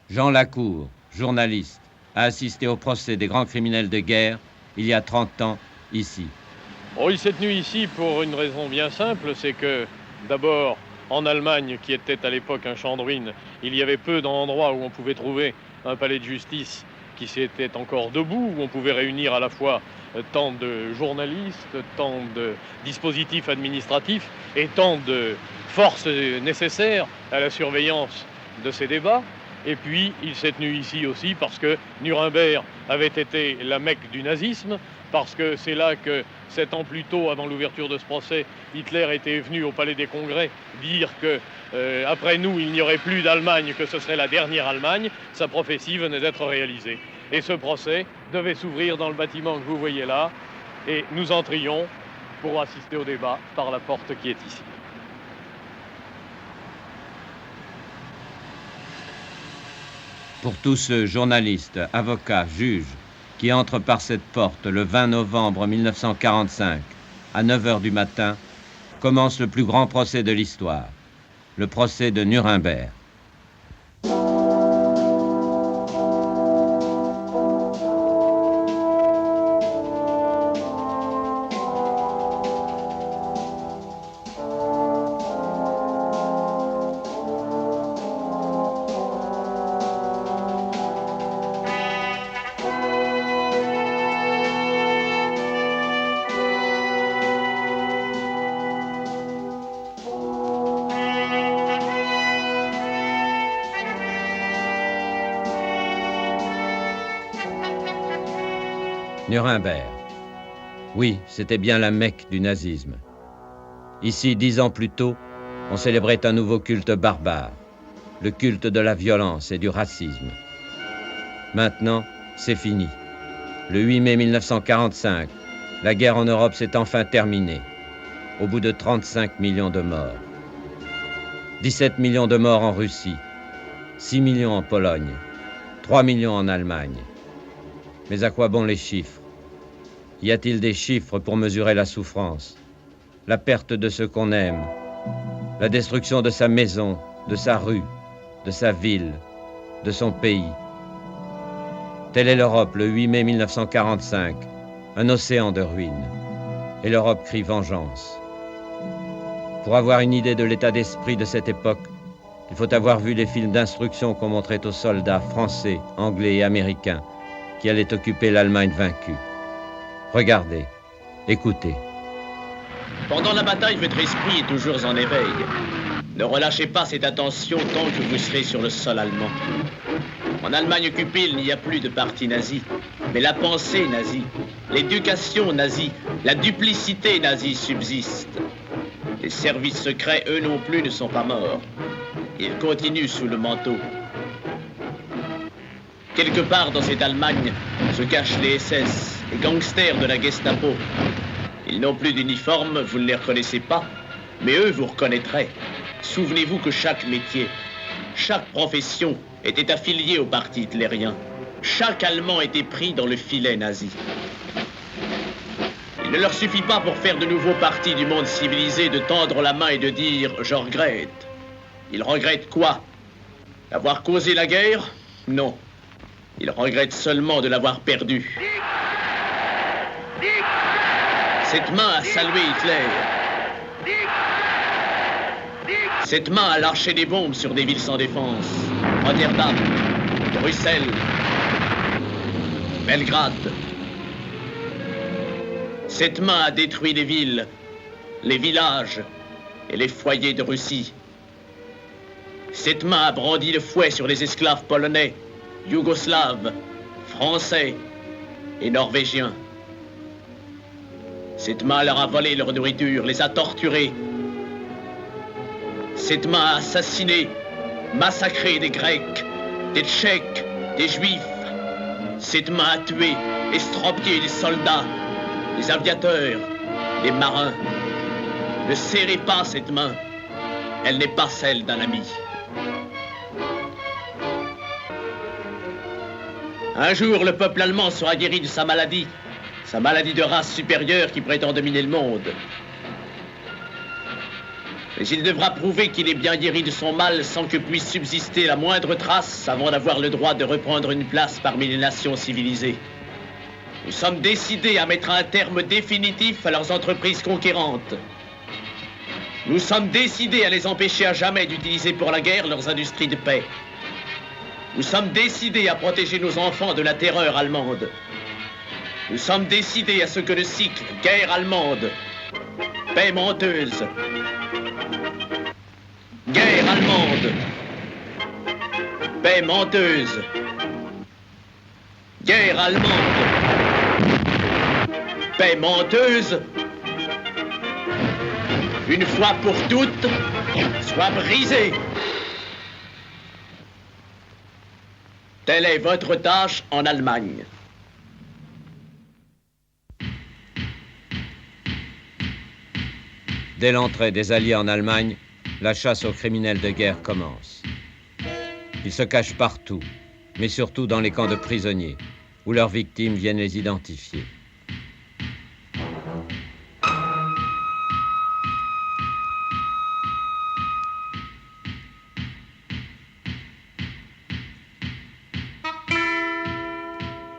Jean Lacour, journaliste, a assisté au procès des grands criminels de guerre il y a 30 ans, ici. Oh, il s'est tenu ici pour une raison bien simple, c'est que, d'abord, en Allemagne, qui était à l'époque un champ de ruines, il y avait peu d'endroits où on pouvait trouver un palais de justice qui s'était encore debout, où on pouvait réunir à la fois tant de journalistes, tant de dispositifs administratifs et tant de forces nécessaires à la surveillance de ces débats. Et puis, il s'est tenu ici aussi parce que Nuremberg avait été la Mecque du nazisme, parce que c'est là que, 7 ans plus tôt, avant l'ouverture de ce procès, Hitler était venu au Palais des Congrès dire que, après nous, il n'y aurait plus d'Allemagne, que ce serait la dernière Allemagne. Sa prophétie venait d'être réalisée. Et ce procès devait s'ouvrir dans le bâtiment que vous voyez là, et nous entrions pour assister au débat par la porte qui est ici. Pour tous ceux, journalistes, avocats, juges, qui entrent par cette porte le 20 novembre 1945, à 9h du matin, commence le plus grand procès de l'histoire, le procès de Nuremberg. Nuremberg. Oui, c'était bien la Mecque du nazisme. Ici, 10 ans plus tôt, on célébrait un nouveau culte barbare, le culte de la violence et du racisme. Maintenant, c'est fini. Le 8 mai 1945, la guerre en Europe s'est enfin terminée, au bout de 35 millions de morts. 17 millions de morts en Russie, 6 millions en Pologne, 3 millions en Allemagne. Mais à quoi bon les chiffres? Y a-t-il des chiffres pour mesurer la souffrance, la perte de ce qu'on aime, la destruction de sa maison, de sa rue, de sa ville, de son pays? Telle est l'Europe le 8 mai 1945, un océan de ruines. Et l'Europe crie vengeance. Pour avoir une idée de l'état d'esprit de cette époque, il faut avoir vu les films d'instruction qu'on montrait aux soldats français, anglais et américains qui allaient occuper l'Allemagne vaincue. Regardez, écoutez. Pendant la bataille, votre esprit est toujours en éveil. Ne relâchez pas cette attention tant que vous serez sur le sol allemand. En Allemagne occupée, il n'y a plus de parti nazi, mais la pensée nazie, l'éducation nazie, la duplicité nazie subsistent. Les services secrets, eux non plus, ne sont pas morts. Ils continuent sous le manteau. Quelque part dans cette Allemagne se cachent les SS, les gangsters de la Gestapo. Ils n'ont plus d'uniforme, vous ne les reconnaissez pas, mais eux vous reconnaîtraient. Souvenez-vous que chaque métier, chaque profession était affiliée au parti hitlérien. Chaque Allemand était pris dans le filet nazi. Il ne leur suffit pas pour faire de nouveaux partis du monde civilisé de tendre la main et de dire « je regrette ». Ils regrettent quoi? D'avoir causé la guerre? Non. Ils regrettent seulement de l'avoir perdue. Cette main a salué Hitler. Cette main a lâché des bombes sur des villes sans défense. Rotterdam, Bruxelles, Belgrade. Cette main a détruit les villes, les villages et les foyers de Russie. Cette main a brandi le fouet sur les esclaves polonais, yougoslaves, français et norvégiens. Cette main leur a volé leur nourriture, les a torturés. Cette main a assassiné, massacré des Grecs, des Tchèques, des Juifs. Cette main a tué, estropié des soldats, des aviateurs, des marins. Ne serrez pas cette main, elle n'est pas celle d'un ami. Un jour, le peuple allemand sera guéri de sa maladie de race supérieure qui prétend dominer le monde. Mais il devra prouver qu'il est bien guéri de son mal sans que puisse subsister la moindre trace avant d'avoir le droit de reprendre une place parmi les nations civilisées. Nous sommes décidés à mettre un terme définitif à leurs entreprises conquérantes. Nous sommes décidés à les empêcher à jamais d'utiliser pour la guerre leurs industries de paix. Nous sommes décidés à protéger nos enfants de la terreur allemande. Nous sommes décidés à ce que le cycle guerre allemande, paix menteuse, guerre allemande, paix menteuse, guerre allemande, paix menteuse, une fois pour toutes, soit brisée. Telle est votre tâche en Allemagne. Dès l'entrée des Alliés en Allemagne, la chasse aux criminels de guerre commence. Ils se cachent partout, mais surtout dans les camps de prisonniers, où leurs victimes viennent les identifier.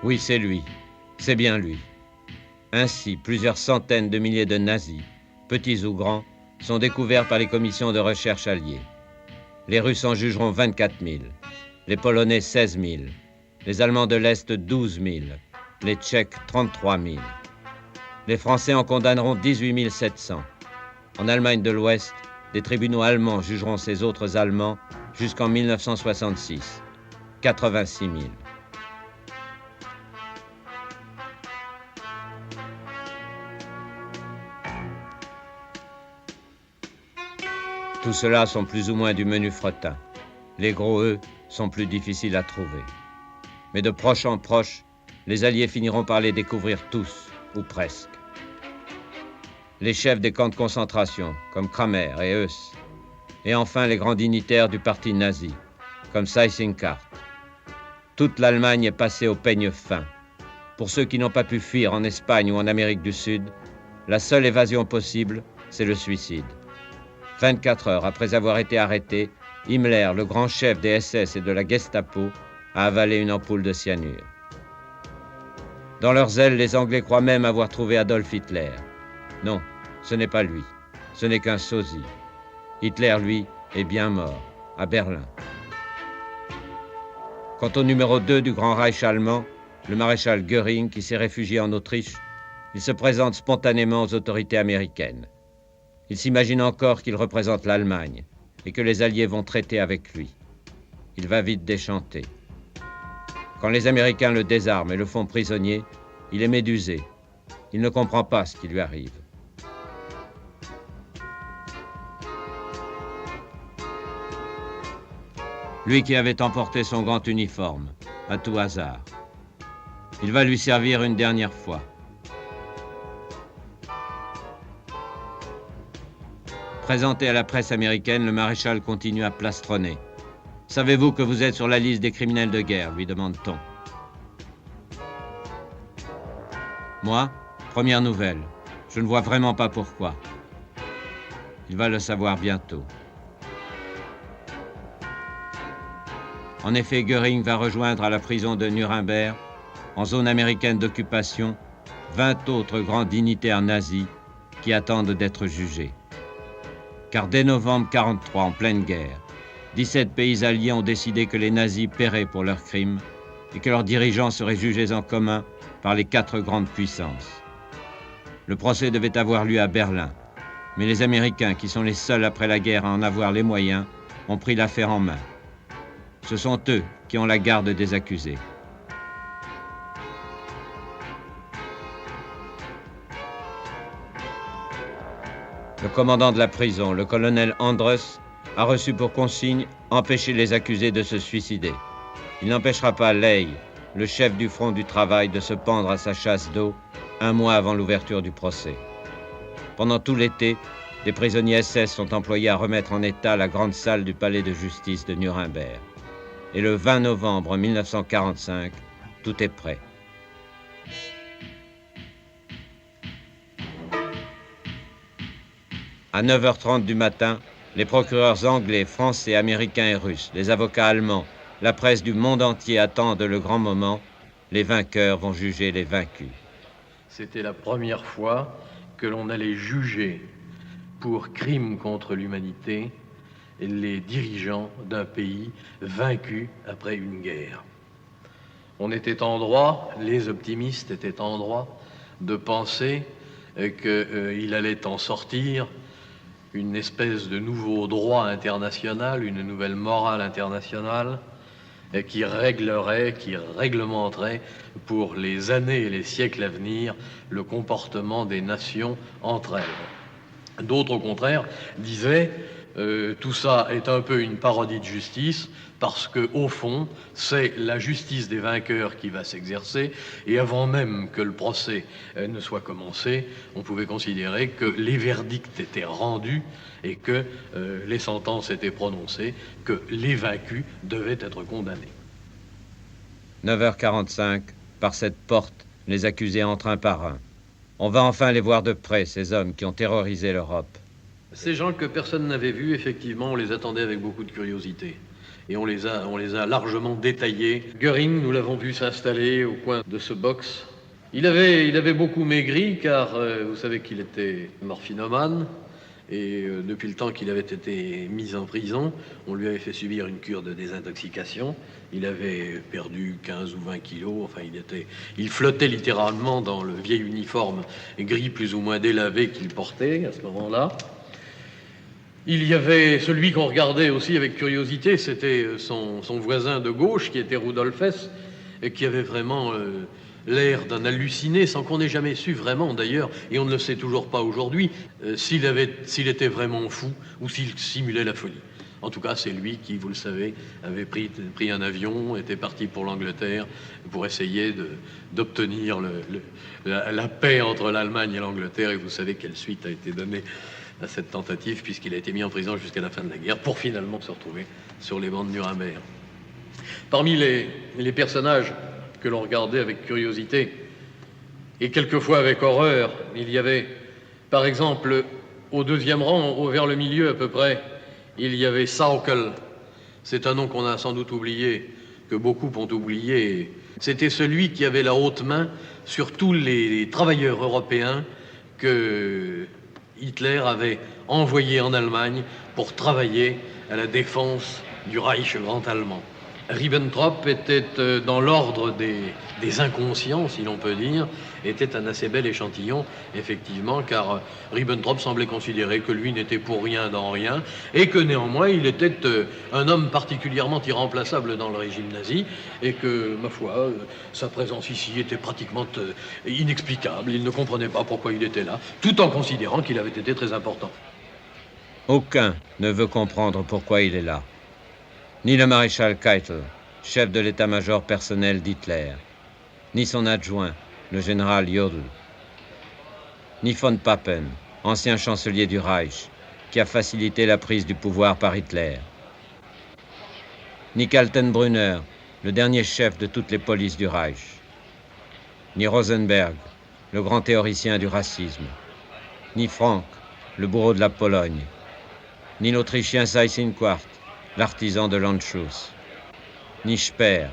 Oui, c'est lui. C'est bien lui. Ainsi, plusieurs centaines de milliers de nazis, petits ou grands, sont découverts par les commissions de recherche alliées. Les Russes en jugeront 24 000, les Polonais 16 000, les Allemands de l'Est 12 000, les Tchèques 33 000. Les Français en condamneront 18 700. En Allemagne de l'Ouest, des tribunaux allemands jugeront ces autres Allemands jusqu'en 1966, 86 000. Tout cela sont plus ou moins du menu fretin. Les gros, eux, sont plus difficiles à trouver. Mais de proche en proche, les Alliés finiront par les découvrir tous, ou presque. Les chefs des camps de concentration, comme Kramer et Heuss. Et enfin les grands dignitaires du parti nazi, comme Seyss-Inquart. Toute l'Allemagne est passée au peigne fin. Pour ceux qui n'ont pas pu fuir en Espagne ou en Amérique du Sud, la seule évasion possible, c'est le suicide. 24 heures après avoir été arrêté, Himmler, le grand chef des SS et de la Gestapo, a avalé une ampoule de cyanure. Dans leur zèle, les Anglais croient même avoir trouvé Adolf Hitler. Non, ce n'est pas lui. Ce n'est qu'un sosie. Hitler, lui, est bien mort, à Berlin. Quant au numéro 2 du Grand Reich allemand, le maréchal Göring, qui s'est réfugié en Autriche, il se présente spontanément aux autorités américaines. Il s'imagine encore qu'il représente l'Allemagne et que les Alliés vont traiter avec lui. Il va vite déchanter. Quand les Américains le désarment et le font prisonnier, il est médusé. Il ne comprend pas ce qui lui arrive. Lui qui avait emporté son grand uniforme, à tout hasard. Il va lui servir une dernière fois. Présenté à la presse américaine, le maréchal continue à plastronner. « Savez-vous que vous êtes sur la liste des criminels de guerre ?» lui demande-t-on. Moi, première nouvelle. Je ne vois vraiment pas pourquoi. Il va le savoir bientôt. En effet, Göring va rejoindre à la prison de Nuremberg, en zone américaine d'occupation, 20 autres grands dignitaires nazis qui attendent d'être jugés. Car dès novembre 1943, en pleine guerre, 17 pays alliés ont décidé que les nazis paieraient pour leurs crimes et que leurs dirigeants seraient jugés en commun par les 4 grandes puissances. Le procès devait avoir lieu à Berlin, mais les Américains, qui sont les seuls après la guerre à en avoir les moyens, ont pris l'affaire en main. Ce sont eux qui ont la garde des accusés. Le commandant de la prison, le colonel Andrus, a reçu pour consigne empêcher les accusés de se suicider. Il n'empêchera pas Ley, le chef du front du travail, de se pendre à sa chasse d'eau 1 mois avant l'ouverture du procès. Pendant tout l'été, des prisonniers SS sont employés à remettre en état la grande salle du palais de justice de Nuremberg. Et le 20 novembre 1945, tout est prêt. À 9h30 du matin, les procureurs anglais, français, américains et russes, les avocats allemands, la presse du monde entier attendent le grand moment. Les vainqueurs vont juger les vaincus. C'était la première fois que l'on allait juger pour crimes contre l'humanité les dirigeants d'un pays vaincu après une guerre. On était en droit, les optimistes étaient en droit de penser qu'il allait en sortir une espèce de nouveau droit international, une nouvelle morale internationale qui réglerait, qui réglementerait pour les années et les siècles à venir le comportement des nations entre elles. D'autres, au contraire, disaient tout ça est un peu une parodie de justice parce que, au fond, c'est la justice des vainqueurs qui va s'exercer et avant même que le procès ne soit commencé, on pouvait considérer que les verdicts étaient rendus et que les sentences étaient prononcées, que les vaincus devaient être condamnés. 9h45, par cette porte, les accusés entrent un par un. On va enfin les voir de près, ces hommes qui ont terrorisé l'Europe. Ces gens que personne n'avait vus, effectivement, on les attendait avec beaucoup de curiosité. Et on les a largement détaillés. Göring, nous l'avons vu s'installer au coin de ce box. Il avait beaucoup maigri, car vous savez qu'il était morphinomane. Et depuis le temps qu'il avait été mis en prison, on lui avait fait subir une cure de désintoxication. Il avait perdu 15 ou 20 kilos. Enfin, il flottait littéralement dans le vieil uniforme gris plus ou moins délavé qu'il portait à ce moment-là. Il y avait celui qu'on regardait aussi avec curiosité, c'était son voisin de gauche, qui était Rudolf Hess, et qui avait vraiment l'air d'un halluciné, sans qu'on ait jamais su vraiment d'ailleurs, et on ne le sait toujours pas aujourd'hui, s'il était vraiment fou ou s'il simulait la folie. En tout cas, c'est lui qui, vous le savez, avait pris un avion, était parti pour l'Angleterre pour essayer d'obtenir la paix entre l'Allemagne et l'Angleterre, et vous savez quelle suite a été donnée à cette tentative, puisqu'il a été mis en prison jusqu'à la fin de la guerre, pour finalement se retrouver sur les bancs de Nuremberg. Parmi les personnages que l'on regardait avec curiosité, et quelquefois avec horreur, il y avait, par exemple, au deuxième rang, vers le milieu à peu près, il y avait Sauckel. C'est un nom qu'on a sans doute oublié, que beaucoup ont oublié. C'était celui qui avait la haute main sur tous les travailleurs européens que Hitler avait envoyé en Allemagne pour travailler à la défense du Reich grand allemand. Ribbentrop était dans l'ordre des inconscients, si l'on peut dire, était un assez bel échantillon, effectivement, car Ribbentrop semblait considérer que lui n'était pour rien dans rien, et que néanmoins il était un homme particulièrement irremplaçable dans le régime nazi, et que, ma foi, sa présence ici était pratiquement inexplicable. Il ne comprenait pas pourquoi il était là, tout en considérant qu'il avait été très important. Aucun ne veut comprendre pourquoi il est là. Ni le maréchal Keitel, chef de l'état-major personnel d'Hitler, ni son adjoint, le général Jodl, ni von Papen, ancien chancelier du Reich, qui a facilité la prise du pouvoir par Hitler, ni Kaltenbrunner, le dernier chef de toutes les polices du Reich, ni Rosenberg, le grand théoricien du racisme, ni Frank, le bourreau de la Pologne, ni l'Autrichien Seyss-Inquart, l'artisan de l'Anschluss, ni Speer,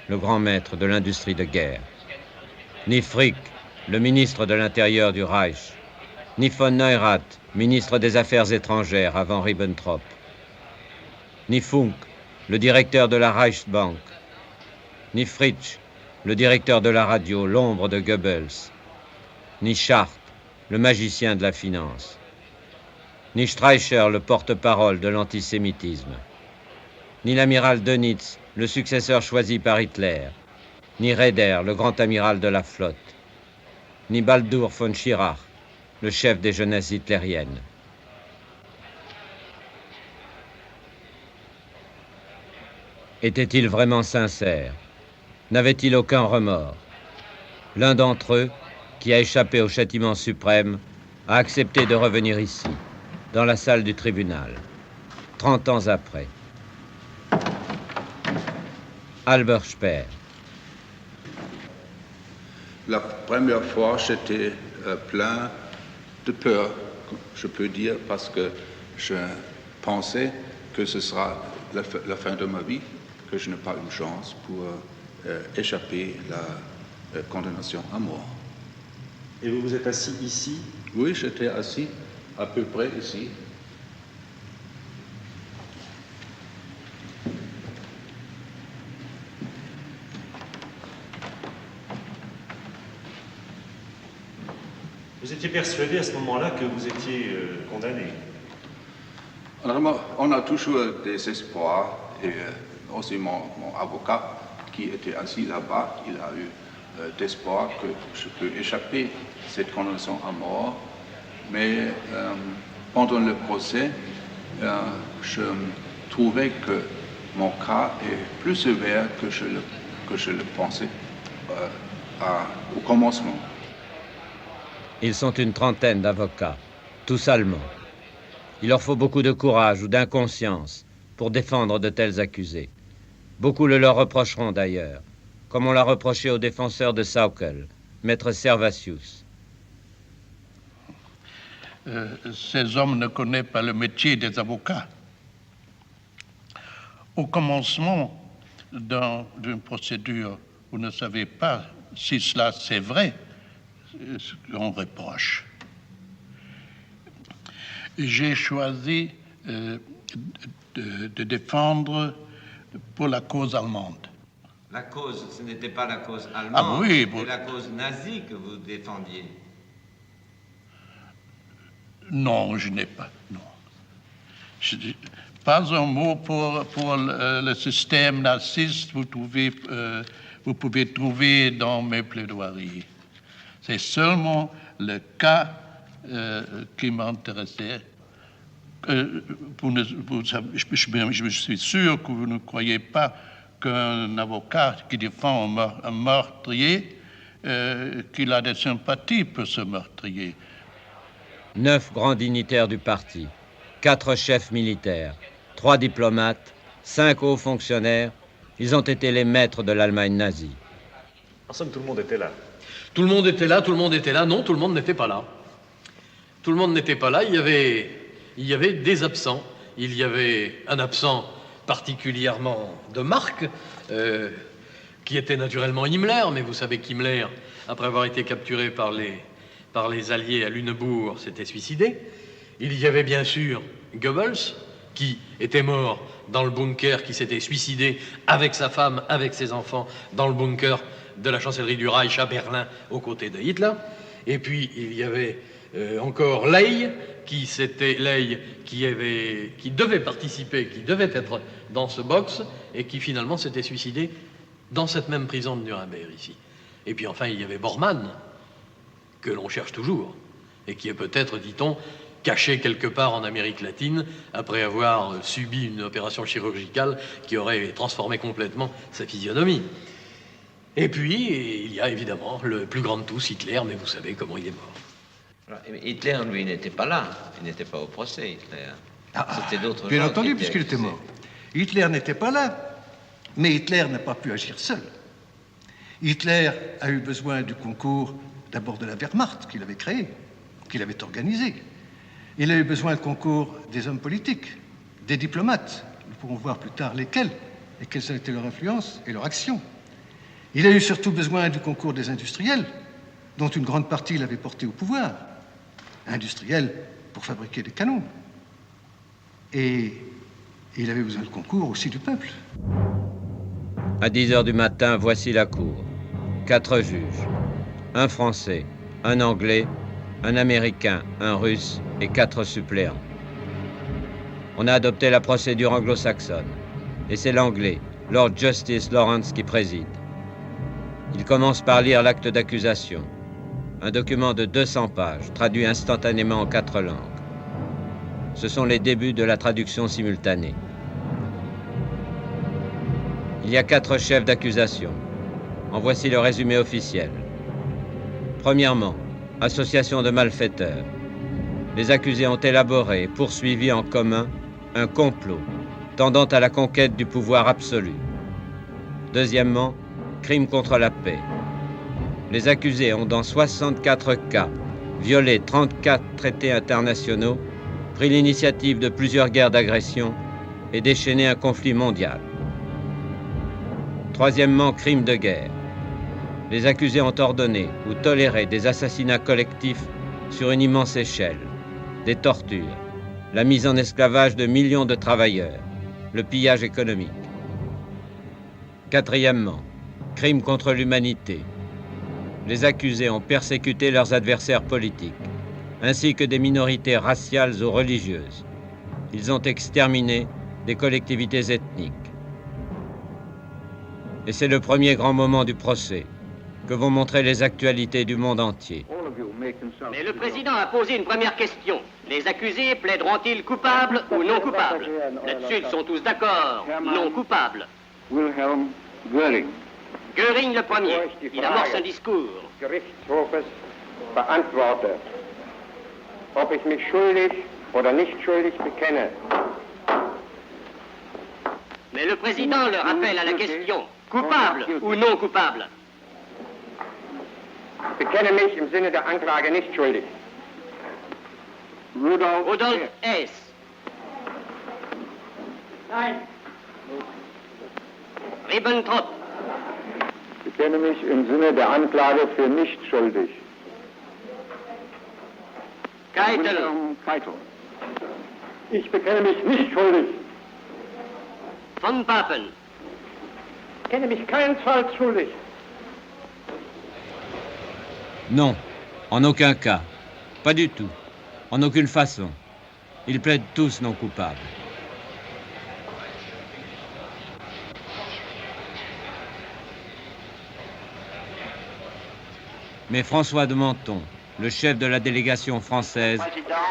le grand maître de l'industrie de guerre, ni Frick, le ministre de l'Intérieur du Reich, ni von Neurath, ministre des Affaires étrangères avant Ribbentrop, ni Funk, le directeur de la Reichsbank, ni Fritsch, le directeur de la radio, l'ombre de Goebbels, ni Schacht, le magicien de la finance, ni Streicher, le porte-parole de l'antisémitisme, ni l'amiral Dönitz, le successeur choisi par Hitler, ni Raeder, le grand amiral de la flotte, ni Baldur von Schirach, le chef des jeunesses hitlériennes. Était-il vraiment sincère? N'avait-il aucun remords? L'un d'entre eux, qui a échappé au châtiment suprême, a accepté de revenir ici, dans la salle du tribunal, 30 ans après. Albert Speer. La première fois, j'étais plein de peur je peux dire, parce que je pensais que ce sera la fin de ma vie, que je n'ai pas une chance pour échapper à la condamnation à mort. Et vous vous êtes assis ici? Oui, j'étais assis à peu près ici. Vous étiez persuadé à ce moment-là que vous étiez condamné? Alors, on a toujours des espoirs, et aussi mon avocat qui était assis là-bas, il a eu d'espoir que je peux échapper à cette condamnation à mort. Mais pendant le procès, je trouvais que mon cas est plus sévère que je le pensais au commencement. Ils sont une trentaine d'avocats, tous allemands. Il leur faut beaucoup de courage ou d'inconscience pour défendre de tels accusés. Beaucoup le leur reprocheront d'ailleurs, comme on l'a reproché au défenseur de Sauckel, maître Servatius. Ces hommes ne connaissent pas le métier des avocats. Au commencement d'une procédure, vous ne savez pas si cela c'est vrai, ce qu'on reproche. J'ai choisi de défendre pour la cause allemande. La cause, ce n'était pas la cause allemande, ah, oui, c'était la cause nazie que vous défendiez. Non, je n'ai pas. Non. Pas un mot pour le système naziste, vous pouvez trouver dans mes plaidoiries. C'est seulement le cas qui m'intéressait. Je suis sûr que vous ne croyez pas qu'un avocat qui défend un meurtrier, qu'il a des sympathies pour ce meurtrier. 9 grands dignitaires du parti, 4 chefs militaires, 3 diplomates, 5 hauts fonctionnaires, ils ont été les maîtres de l'Allemagne nazie. En somme, tout le monde était là. Tout le monde était là, tout le monde était là. Non, tout le monde n'était pas là. Tout le monde n'était pas là. Il y avait des absents. Il y avait un absent particulièrement de marque, qui était naturellement Himmler. Mais vous savez qu'Himmler, après avoir été capturé par les Alliés à Lunebourg, s'était suicidé. Il y avait bien sûr Goebbels, qui était mort dans le bunker, qui s'était suicidé avec sa femme, avec ses enfants, dans le bunker de la chancellerie du Reich à Berlin, aux côtés de Hitler. Et puis, il y avait encore Ley, qui devait participer, qui devait être dans ce box, et qui finalement s'était suicidé dans cette même prison de Nuremberg, ici. Et puis enfin, il y avait Bormann, que l'on cherche toujours, et qui est peut-être, dit-on, caché quelque part en Amérique latine, après avoir subi une opération chirurgicale qui aurait transformé complètement sa physionomie. Et puis, il y a évidemment le plus grand de tous, Hitler, mais vous savez comment il est mort. Hitler, lui, n'était pas là. Il n'était pas au procès, Hitler. C'était d'autres gens. Bien entendu, puisqu'il était mort. Hitler n'était pas là, mais Hitler n'a pas pu agir seul. Hitler a eu besoin du concours d'abord de la Wehrmacht qu'il avait créée, qu'il avait organisée. Il a eu besoin du concours des hommes politiques, des diplomates. Nous pourrons voir plus tard lesquels et quelles ont été leur influence et leur action. Il a eu surtout besoin du concours des industriels, dont une grande partie l'avait porté au pouvoir. Industriels pour fabriquer des canons. Et il avait besoin du concours aussi du peuple. À 10h du matin, voici la cour. 4 juges. Un Français, un Anglais, un Américain, un Russe et 4 suppléants. On a adopté la procédure anglo-saxonne. Et c'est l'Anglais, Lord Justice Lawrence, qui préside. Il commence par lire l'acte d'accusation, un document de 200 pages, traduit instantanément en 4 langues. Ce sont les débuts de la traduction simultanée. Il y a 4 chefs d'accusation. En voici le résumé officiel. Premièrement, association de malfaiteurs. Les accusés ont élaboré et poursuivi en commun un complot tendant à la conquête du pouvoir absolu. Deuxièmement, crime contre la paix. Les accusés ont dans 64 cas violé 34 traités internationaux, pris l'initiative de plusieurs guerres d'agression et déchaîné un conflit mondial. Troisièmement, crime de guerre. Les accusés ont ordonné ou toléré des assassinats collectifs sur une immense échelle, des tortures, la mise en esclavage de millions de travailleurs, le pillage économique. Quatrièmement, crime contre l'humanité. Les accusés ont persécuté leurs adversaires politiques, ainsi que des minorités raciales ou religieuses. Ils ont exterminé des collectivités ethniques. Et c'est le premier grand moment du procès, que vont montrer les actualités du monde entier. Mais le président a posé une première question. Les accusés plaideront-ils coupables ou non coupables? Là-dessus, ils sont tous d'accord. Non coupables. Wilhelm Göring. Göring le premier. Il amorce un discours. Gerichtshofes beantworte, ob ich mich schuldig oder nicht schuldig bekenne. Mais le président le rappelle à la question. Coupable ou non coupable? Bekenne mich im Sinne der Anklage nicht schuldig. Rudolf Hess. Nein. Ribbentrop. Bekenne mich im Sinne der Anklage für nicht schuldig. Keitel. Ich bekenne mich nicht schuldig. Von Papen. Ich bekenne mich keinesfalls schuldig. Non, en aucun cas. Pas du tout. En aucune façon. Ils plaident tous non coupables. Mais François de Menthon, le chef de la délégation française,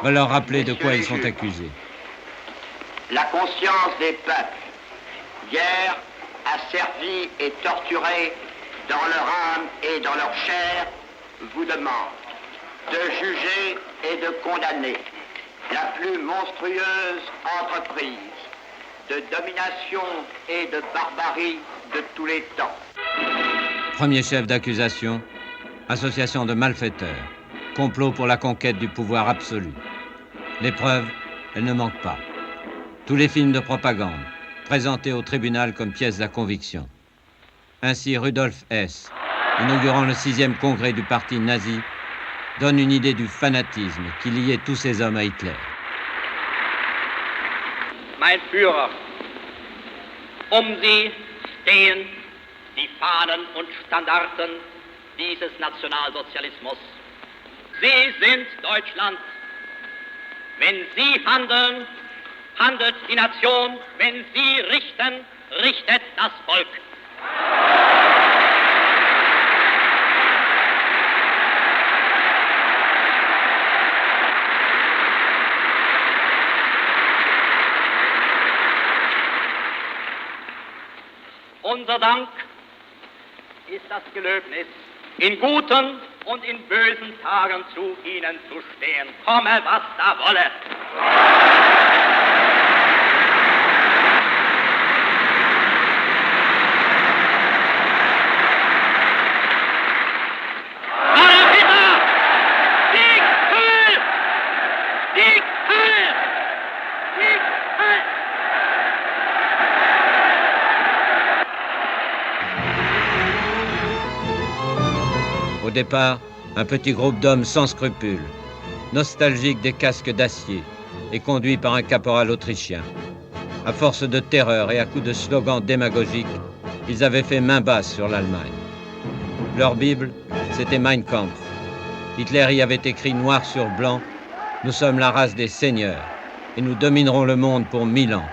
va leur rappeler de quoi ils sont accusés. La conscience des peuples, hier asservis et torturés dans leur âme et dans leur chair, vous demande de juger et de condamner la plus monstrueuse entreprise de domination et de barbarie de tous les temps. Premier chef d'accusation, association de malfaiteurs, complot pour la conquête du pouvoir absolu. Les preuves, elles ne manquent pas. Tous les films de propagande, présentés au tribunal comme pièces à conviction. Ainsi, Rudolf Hess, inaugurant le 6e congrès du parti nazi, donne une idée du fanatisme qui liait tous ces hommes à Hitler. Mein Führer, Sie stehen die Fahnen und Standarten dieses Nationalsozialismus. Sie sind Deutschland. Wenn Sie handeln, handelt die Nation. Wenn Sie richten, richtet das Volk. Unser Dank ist das Gelöbnis, in guten und in bösen Tagen zu Ihnen zu stehen, komme was da wolle. Au départ, un petit groupe d'hommes sans scrupules, nostalgiques des casques d'acier et conduits par un caporal autrichien. À force de terreur et à coups de slogans démagogiques, ils avaient fait main basse sur l'Allemagne. Leur Bible, c'était Mein Kampf. Hitler y avait écrit noir sur blanc « Nous sommes la race des seigneurs et nous dominerons le monde pour 1000 ans ».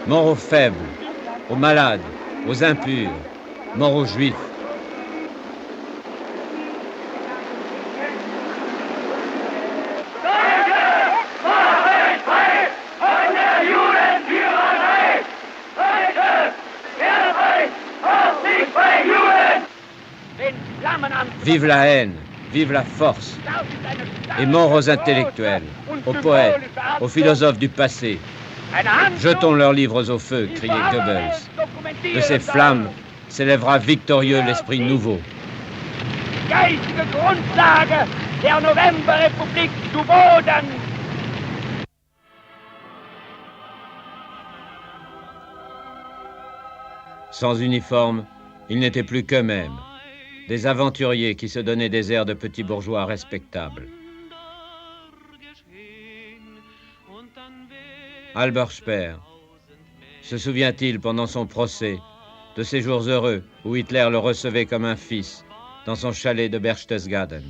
Mort aux faibles, aux malades, aux impurs, mort aux juifs. Vive la haine, vive la force. Et mort aux intellectuels, aux poètes, aux philosophes du passé. Jetons leurs livres au feu, criait Goebbels. De ces flammes s'élèvera victorieux l'esprit nouveau. Geistige Grundlage der Novemberrepublik zu Boden! Sans uniforme, ils n'étaient plus qu'eux-mêmes, des aventuriers qui se donnaient des airs de petits bourgeois respectables. Albert Speer se souvient-il pendant son procès de ces jours heureux où Hitler le recevait comme un fils dans son chalet de Berchtesgaden?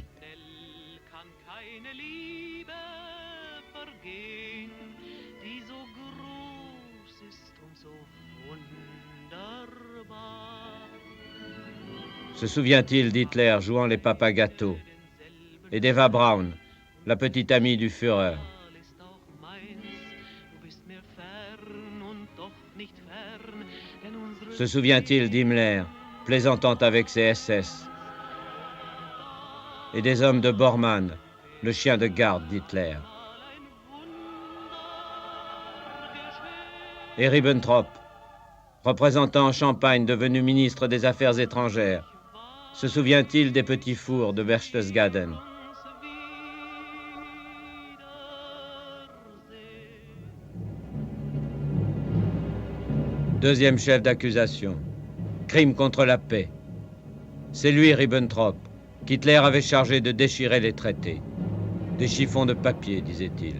Se souvient-il d'Hitler jouant les papas gâteaux et d'Eva Braun, la petite amie du Führer? Se souvient-il d'Himmler plaisantant avec ses SS et des hommes de Bormann, le chien de garde d'Hitler? Et Ribbentrop, représentant en Champagne devenu ministre des Affaires étrangères, se souvient-il des petits fours de Berchtesgaden? Deuxième chef d'accusation, crime contre la paix. C'est lui, Ribbentrop, qu'Hitler avait chargé de déchirer les traités. Des chiffons de papier, disait-il.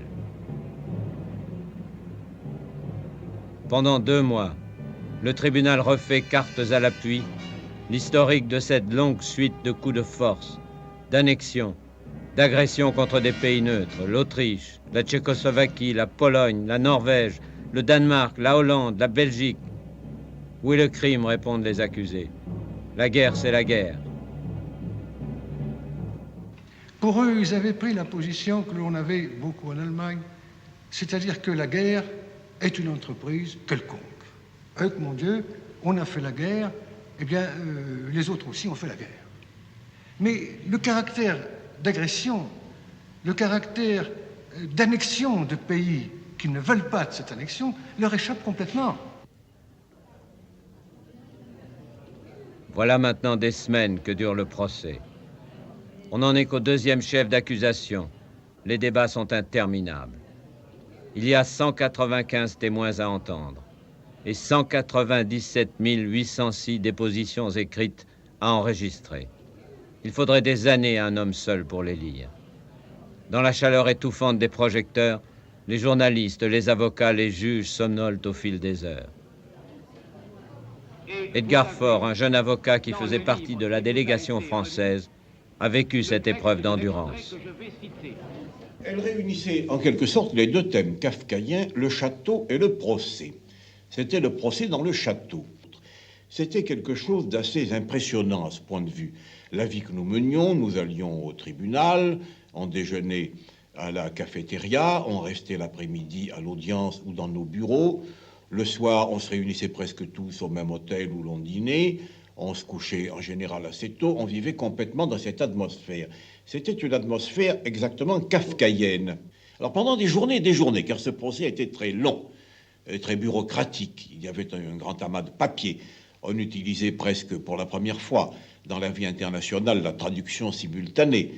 Pendant 2 mois, le tribunal refait cartes à l'appui l'historique de cette longue suite de coups de force, d'annexion, d'agression contre des pays neutres, l'Autriche, la Tchécoslovaquie, la Pologne, la Norvège, le Danemark, la Hollande, la Belgique. Où est le crime, répondent les accusés. La guerre, c'est la guerre. Pour eux, ils avaient pris la position que l'on avait beaucoup en Allemagne, c'est-à-dire que la guerre est une entreprise quelconque. Avec mon Dieu, on a fait la guerre, eh bien, les autres aussi ont fait la guerre. Mais le caractère d'agression, le caractère d'annexion de pays qui ne veulent pas de cette annexion leur échappe complètement. Voilà maintenant des semaines que dure le procès. On n'en est qu'au deuxième chef d'accusation. Les débats sont interminables. Il y a 195 témoins à entendre et 197 806 dépositions écrites à enregistrer. Il faudrait des années à un homme seul pour les lire. Dans la chaleur étouffante des projecteurs, les journalistes, les avocats, les juges somnolent au fil des heures. Edgar Faure, un jeune avocat qui faisait partie de la délégation française, a vécu cette épreuve d'endurance. Elle réunissait en quelque sorte les deux thèmes kafkaïens, le château et le procès. C'était le procès dans le château. C'était quelque chose d'assez impressionnant à ce point de vue. La vie que nous menions, nous allions au tribunal, on déjeunait à la cafétéria, on restait l'après-midi à l'audience ou dans nos bureaux. Le soir, on se réunissait presque tous au même hôtel où l'on dînait. On se couchait en général assez tôt. On vivait complètement dans cette atmosphère. C'était une atmosphère exactement kafkaïenne. Alors pendant des journées, car ce procès était très long, très bureaucratique. Il y avait un grand amas de papier. On utilisait presque pour la première fois dans la vie internationale la traduction simultanée.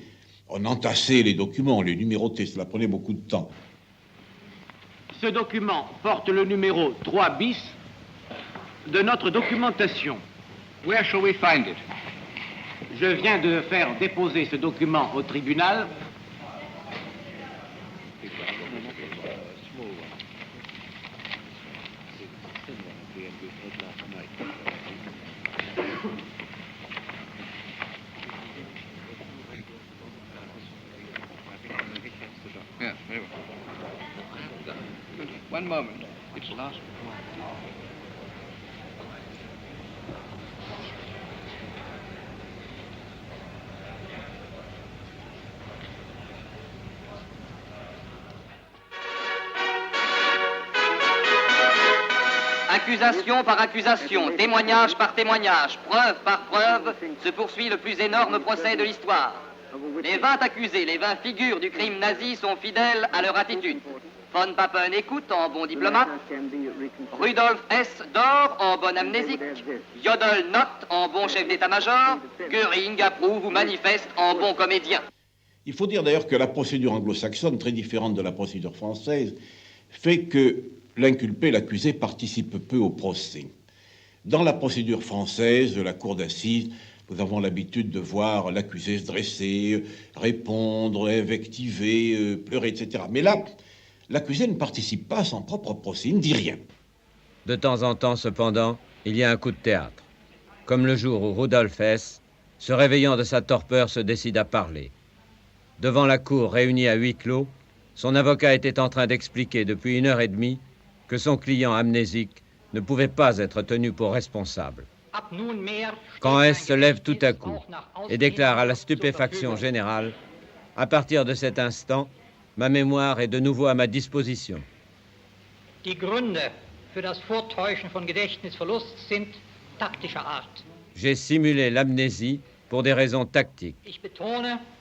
On entassait les documents, on les numérotait. Cela prenait beaucoup de temps. Ce document porte le numéro 3 bis de notre documentation. Where shall we find it? Je viens de faire déposer ce document au tribunal. Yeah, very well. One moment. It's last. Accusation par accusation, témoignage par témoignage, preuve par preuve, se poursuit le plus énorme procès de l'histoire. Les 20 accusés, les 20 figures du crime nazi sont fidèles à leur attitude. Von Papen écoute en bon diplomate, Rudolf Hess dort en bon amnésique, Jodl note en bon chef d'état-major, Göring approuve ou manifeste en bon comédien. Il faut dire d'ailleurs que la procédure anglo-saxonne, très différente de la procédure française, fait que l'inculpé, l'accusé, participe peu au procès. Dans la procédure française de la cour d'assises, nous avons l'habitude de voir l'accusé se dresser, répondre, invectiver, pleurer, etc. Mais là, l'accusé ne participe pas à son propre procès, il ne dit rien. De temps en temps, cependant, il y a un coup de théâtre. Comme le jour où Rudolf Hess, se réveillant de sa torpeur, se décide à parler. Devant la cour réunie à huis clos, son avocat était en train d'expliquer depuis 1h30 que son client amnésique ne pouvait pas être tenu pour responsable. Quand Hess se lève tout à coup et déclare à la stupéfaction générale « À partir de cet instant, ma mémoire est de nouveau à ma disposition. » Die Gründe für das Vortäuschen von Gedächtnisverlust sind taktischer Art. J'ai simulé l'amnésie pour des raisons tactiques.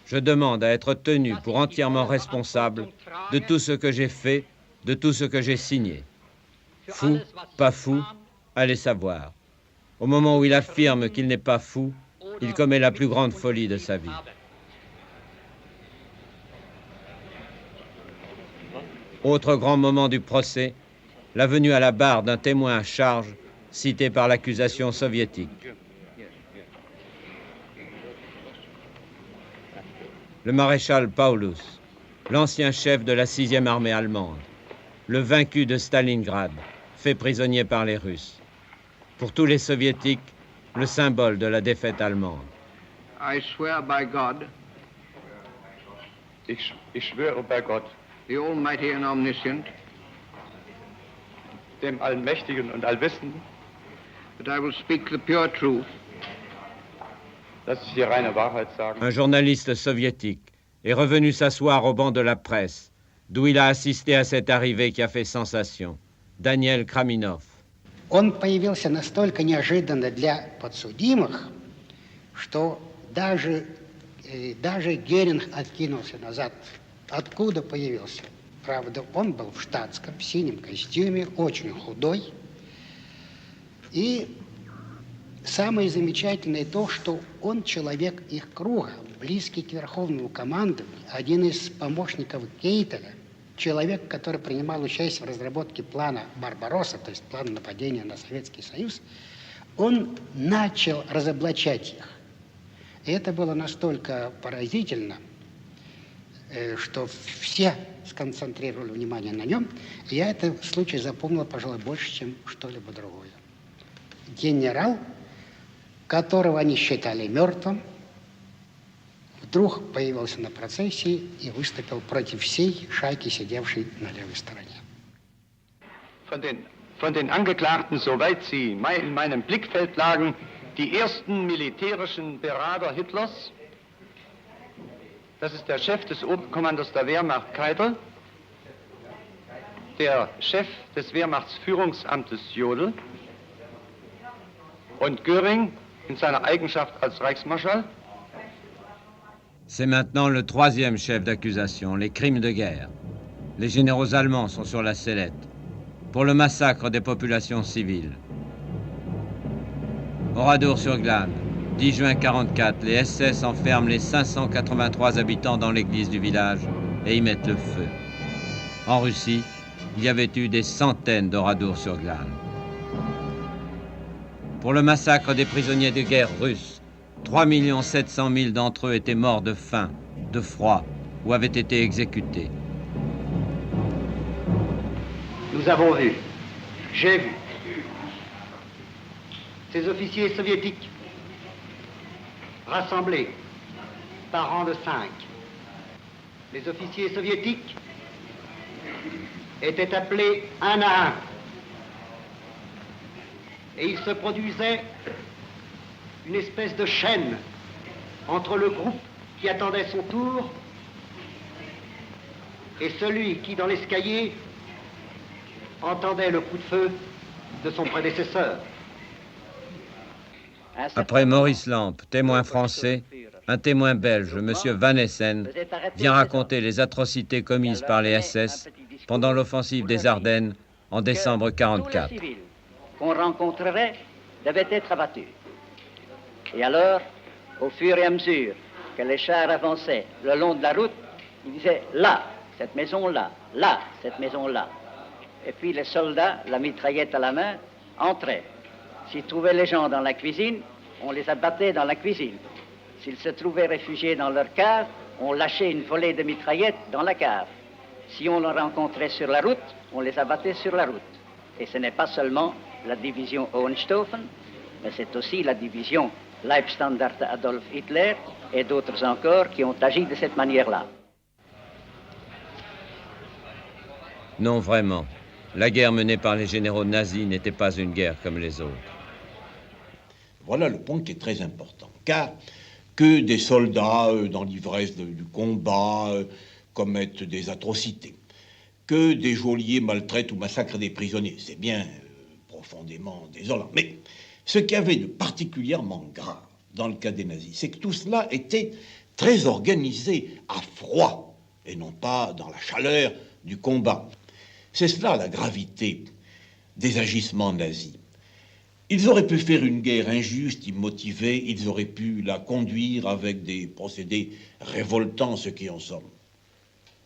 Je demande à être tenu pour entièrement responsable de tout ce que j'ai fait, de tout ce que j'ai signé. Fou, pas fou, allez savoir. Au moment où il affirme qu'il n'est pas fou, il commet la plus grande folie de sa vie. Autre grand moment du procès, la venue à la barre d'un témoin à charge cité par l'accusation soviétique. Le maréchal Paulus, l'ancien chef de la 6e armée allemande, le vaincu de Stalingrad, fait prisonnier par les Russes. Pour tous les soviétiques, le symbole de la défaite allemande. I swear by God. Ich schwöre bei Gott. The Almighty and Omniscient. Dem Allmächtigen und Allwissenden. That I will speak the pure truth. Dass ich die reine Wahrheit sage. Un journaliste soviétique est revenu s'asseoir au banc de la presse, d'où il a assisté à cette arrivée qui a fait sensation. Daniel Kraminov. Он появился настолько неожиданно для подсудимых, что даже Геринг откинулся назад. Откуда появился? Правда, он был в штатском синем костюме, очень худой. И самое замечательное то, что он человек их круга, близкий к верховному командованию, один из помощников Кейтеля, человек, который принимал участие в разработке плана «Барбаросса», то есть плана нападения на Советский Союз, он начал разоблачать их. И это было настолько поразительно, что все сконцентрировали внимание на нем. И я этот случай запомнил, пожалуй, больше, чем что-либо другое. Генерал, которого они считали мертвым, вдруг появился на процессии и выступил против всей шайки, сидевшей на левой стороне. Von den Angeklagten, soweit sie in meinem Blickfeld lagen, die ersten militärischen Berater Hitlers. Das ist der Chef des Oberkommandos der Wehrmacht Keitel, der Chef des Wehrmachtsführungsamtes Jodl und Göring in seiner Eigenschaft als Reichsmarschall. C'est maintenant le 3e chef d'accusation, les crimes de guerre. Les généraux allemands sont sur la sellette pour le massacre des populations civiles. Oradour-sur-Glane, 10 juin 1944, les SS enferment les 583 habitants dans l'église du village et y mettent le feu. En Russie, il y avait eu des centaines d'Oradour-sur-Glane. Pour le massacre des prisonniers de guerre russes, 3 700 000 d'entre eux étaient morts de faim, de froid ou avaient été exécutés. Nous avons vu, j'ai vu, ces officiers soviétiques rassemblés par rang de 5. Les officiers soviétiques étaient appelés un à un. Et il se produisait une espèce de chaîne entre le groupe qui attendait son tour et celui qui, dans l'escalier, entendait le coup de feu de son prédécesseur. Après Maurice Lampe, témoin français, Un témoin belge, M. Van Essen, vient raconter les atrocités commises par les SS pendant l'offensive des Ardennes en décembre 1944. Tous les civils qu'on rencontrerait devaient être abattus. Et alors, au fur et à mesure que les chars avançaient le long de la route, ils disaient là, cette maison-là, là, cette maison-là. Et puis les soldats, la mitraillette à la main, entraient. S'ils trouvaient les gens dans la cuisine, on les abattait dans la cuisine. S'ils se trouvaient réfugiés dans leur cave, on lâchait une volée de mitraillettes dans la cave. Si on les rencontrait sur la route, on les abattait sur la route. Et ce n'est pas seulement la division Hohenstaufen, mais c'est aussi la division Leibstandarte Adolf Hitler et d'autres encore qui ont agi de cette manière-là. Non, vraiment. La guerre menée par les généraux nazis n'était pas une guerre comme les autres. Voilà le point qui est très important, car que des soldats, dans l'ivresse du combat, commettent des atrocités, que des geôliers maltraitent ou massacrent des prisonniers, c'est bien profondément désolant. Mais ce qu'il y avait de particulièrement grave dans le cas des nazis, c'est que tout cela était très organisé à froid, et non pas dans la chaleur du combat. C'est cela la gravité des agissements nazis. Ils auraient pu faire une guerre injuste, immotivée, ils auraient pu la conduire avec des procédés révoltants, ce qui en somme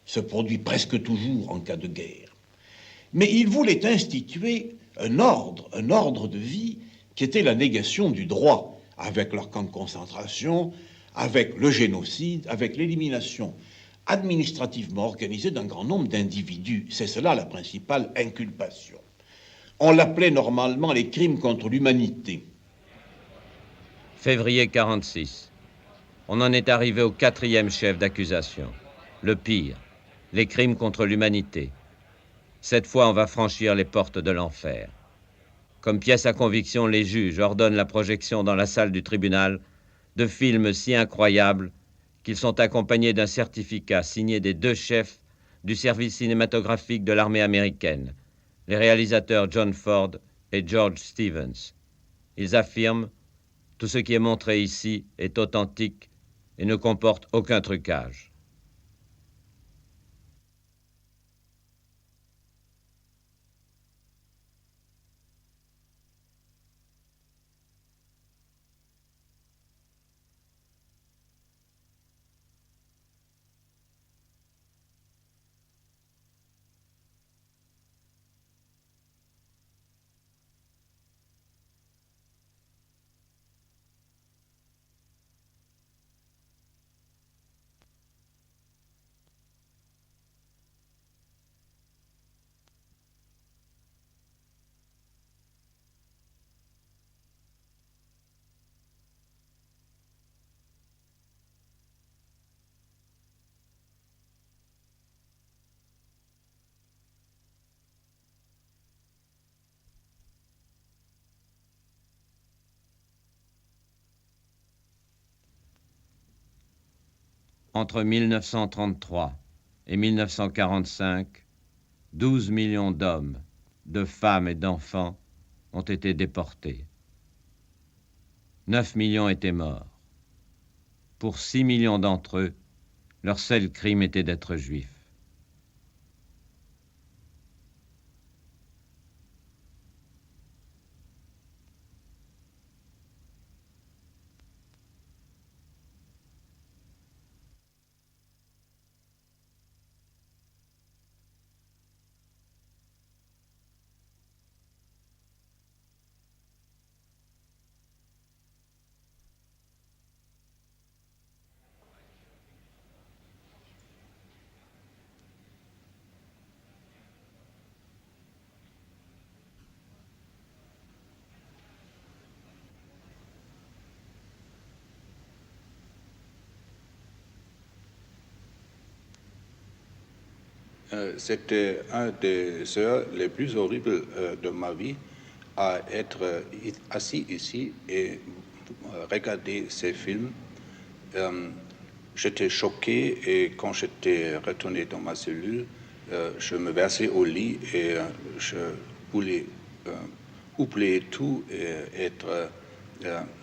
se produit presque toujours en cas de guerre. Mais ils voulaient instituer un ordre de vie qui était la négation du droit, avec leur camp de concentration, avec le génocide, avec l'élimination administrativement organisée d'un grand nombre d'individus. C'est cela la principale inculpation. On l'appelait normalement les crimes contre l'humanité. Février 1946. On en est arrivé au 4e chef d'accusation. Le pire, les crimes contre l'humanité. Cette fois, on va franchir les portes de l'enfer. Comme pièce à conviction, les juges ordonnent la projection dans la salle du tribunal de films si incroyables qu'ils sont accompagnés d'un certificat signé des 2 chefs du service cinématographique de l'armée américaine, les réalisateurs John Ford et George Stevens. Ils affirment « Tout ce qui est montré ici est authentique et ne comporte aucun trucage ». Entre 1933 et 1945, 12 millions d'hommes, de femmes et d'enfants ont été déportés. 9 millions étaient morts. Pour 6 millions d'entre eux, leur seul crime était d'être juifs. C'était un des heures les plus horribles de ma vie, à être assis ici et regarder ces films. J'étais choqué et quand j'étais retourné dans ma cellule, je me versais au lit et je voulais oublier tout et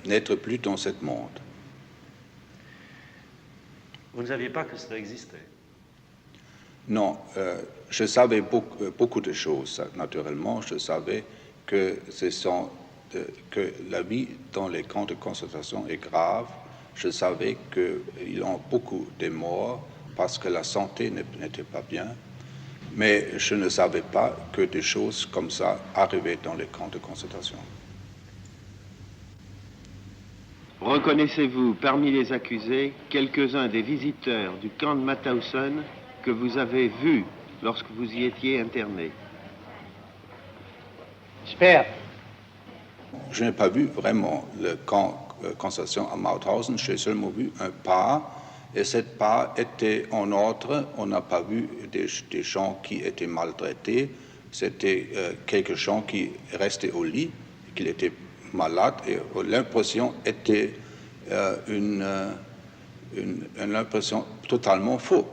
n'être plus dans ce monde. Vous ne saviez pas que cela existait? Non, je savais beaucoup de choses, naturellement. Je savais que, que la vie dans les camps de concentration est grave. Je savais qu'il y a beaucoup de morts parce que la santé n'était pas bien. Mais je ne savais pas que des choses comme ça arrivaient dans les camps de concentration. Reconnaissez-vous parmi les accusés quelques-uns des visiteurs du camp de Mauthausen que vous avez vus lorsque vous y étiez interné? J'espère. Je n'ai pas vu vraiment le camp de concentration à Mauthausen. J'ai seulement vu un pas, et cette pas était en ordre. On n'a pas vu des gens qui étaient maltraités. C'était quelques gens qui restaient au lit, qui étaient malades, et l'impression était une impression totalement fausse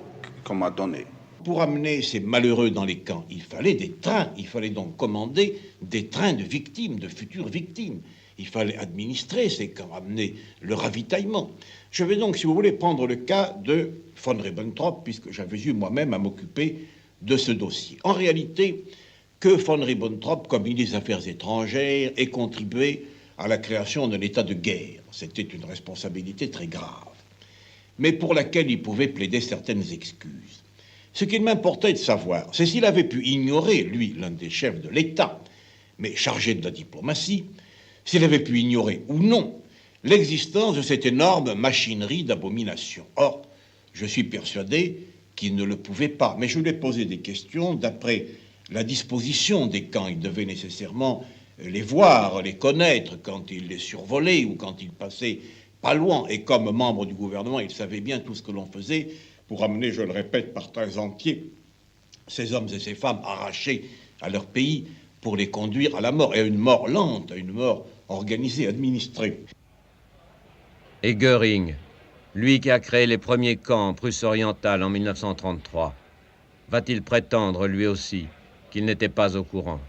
qu'on m'a donnée. Pour amener ces malheureux dans les camps, il fallait des trains. Il fallait donc commander des trains de victimes, de futures victimes. Il fallait administrer ces camps, amener le ravitaillement. Je vais donc, si vous voulez, prendre le cas de von Ribbentrop, puisque j'avais eu moi-même à m'occuper de ce dossier. En réalité, que von Ribbentrop, comme ministre des Affaires étrangères, ait contribué à la création d'un état de guerre. C'était une responsabilité très grave, mais pour laquelle il pouvait plaider certaines excuses. Ce qu'il m'importait de savoir, c'est s'il avait pu ignorer, lui, l'un des chefs de l'État, mais chargé de la diplomatie, s'il avait pu ignorer ou non l'existence de cette énorme machinerie d'abomination. Or, je suis persuadé qu'il ne le pouvait pas. Mais je lui ai posé des questions d'après la disposition des camps. Il devait nécessairement les voir, les connaître quand il les survolait ou quand il passait pas loin. Et comme membre du gouvernement, il savait bien tout ce que l'on faisait pour amener, je le répète, par trains entiers, ces hommes et ces femmes arrachés à leur pays pour les conduire à la mort, et à une mort lente, à une mort organisée, administrée. Et Göring, lui qui a créé les premiers camps en Prusse orientale en 1933, va-t-il prétendre, lui aussi, qu'il n'était pas au courant?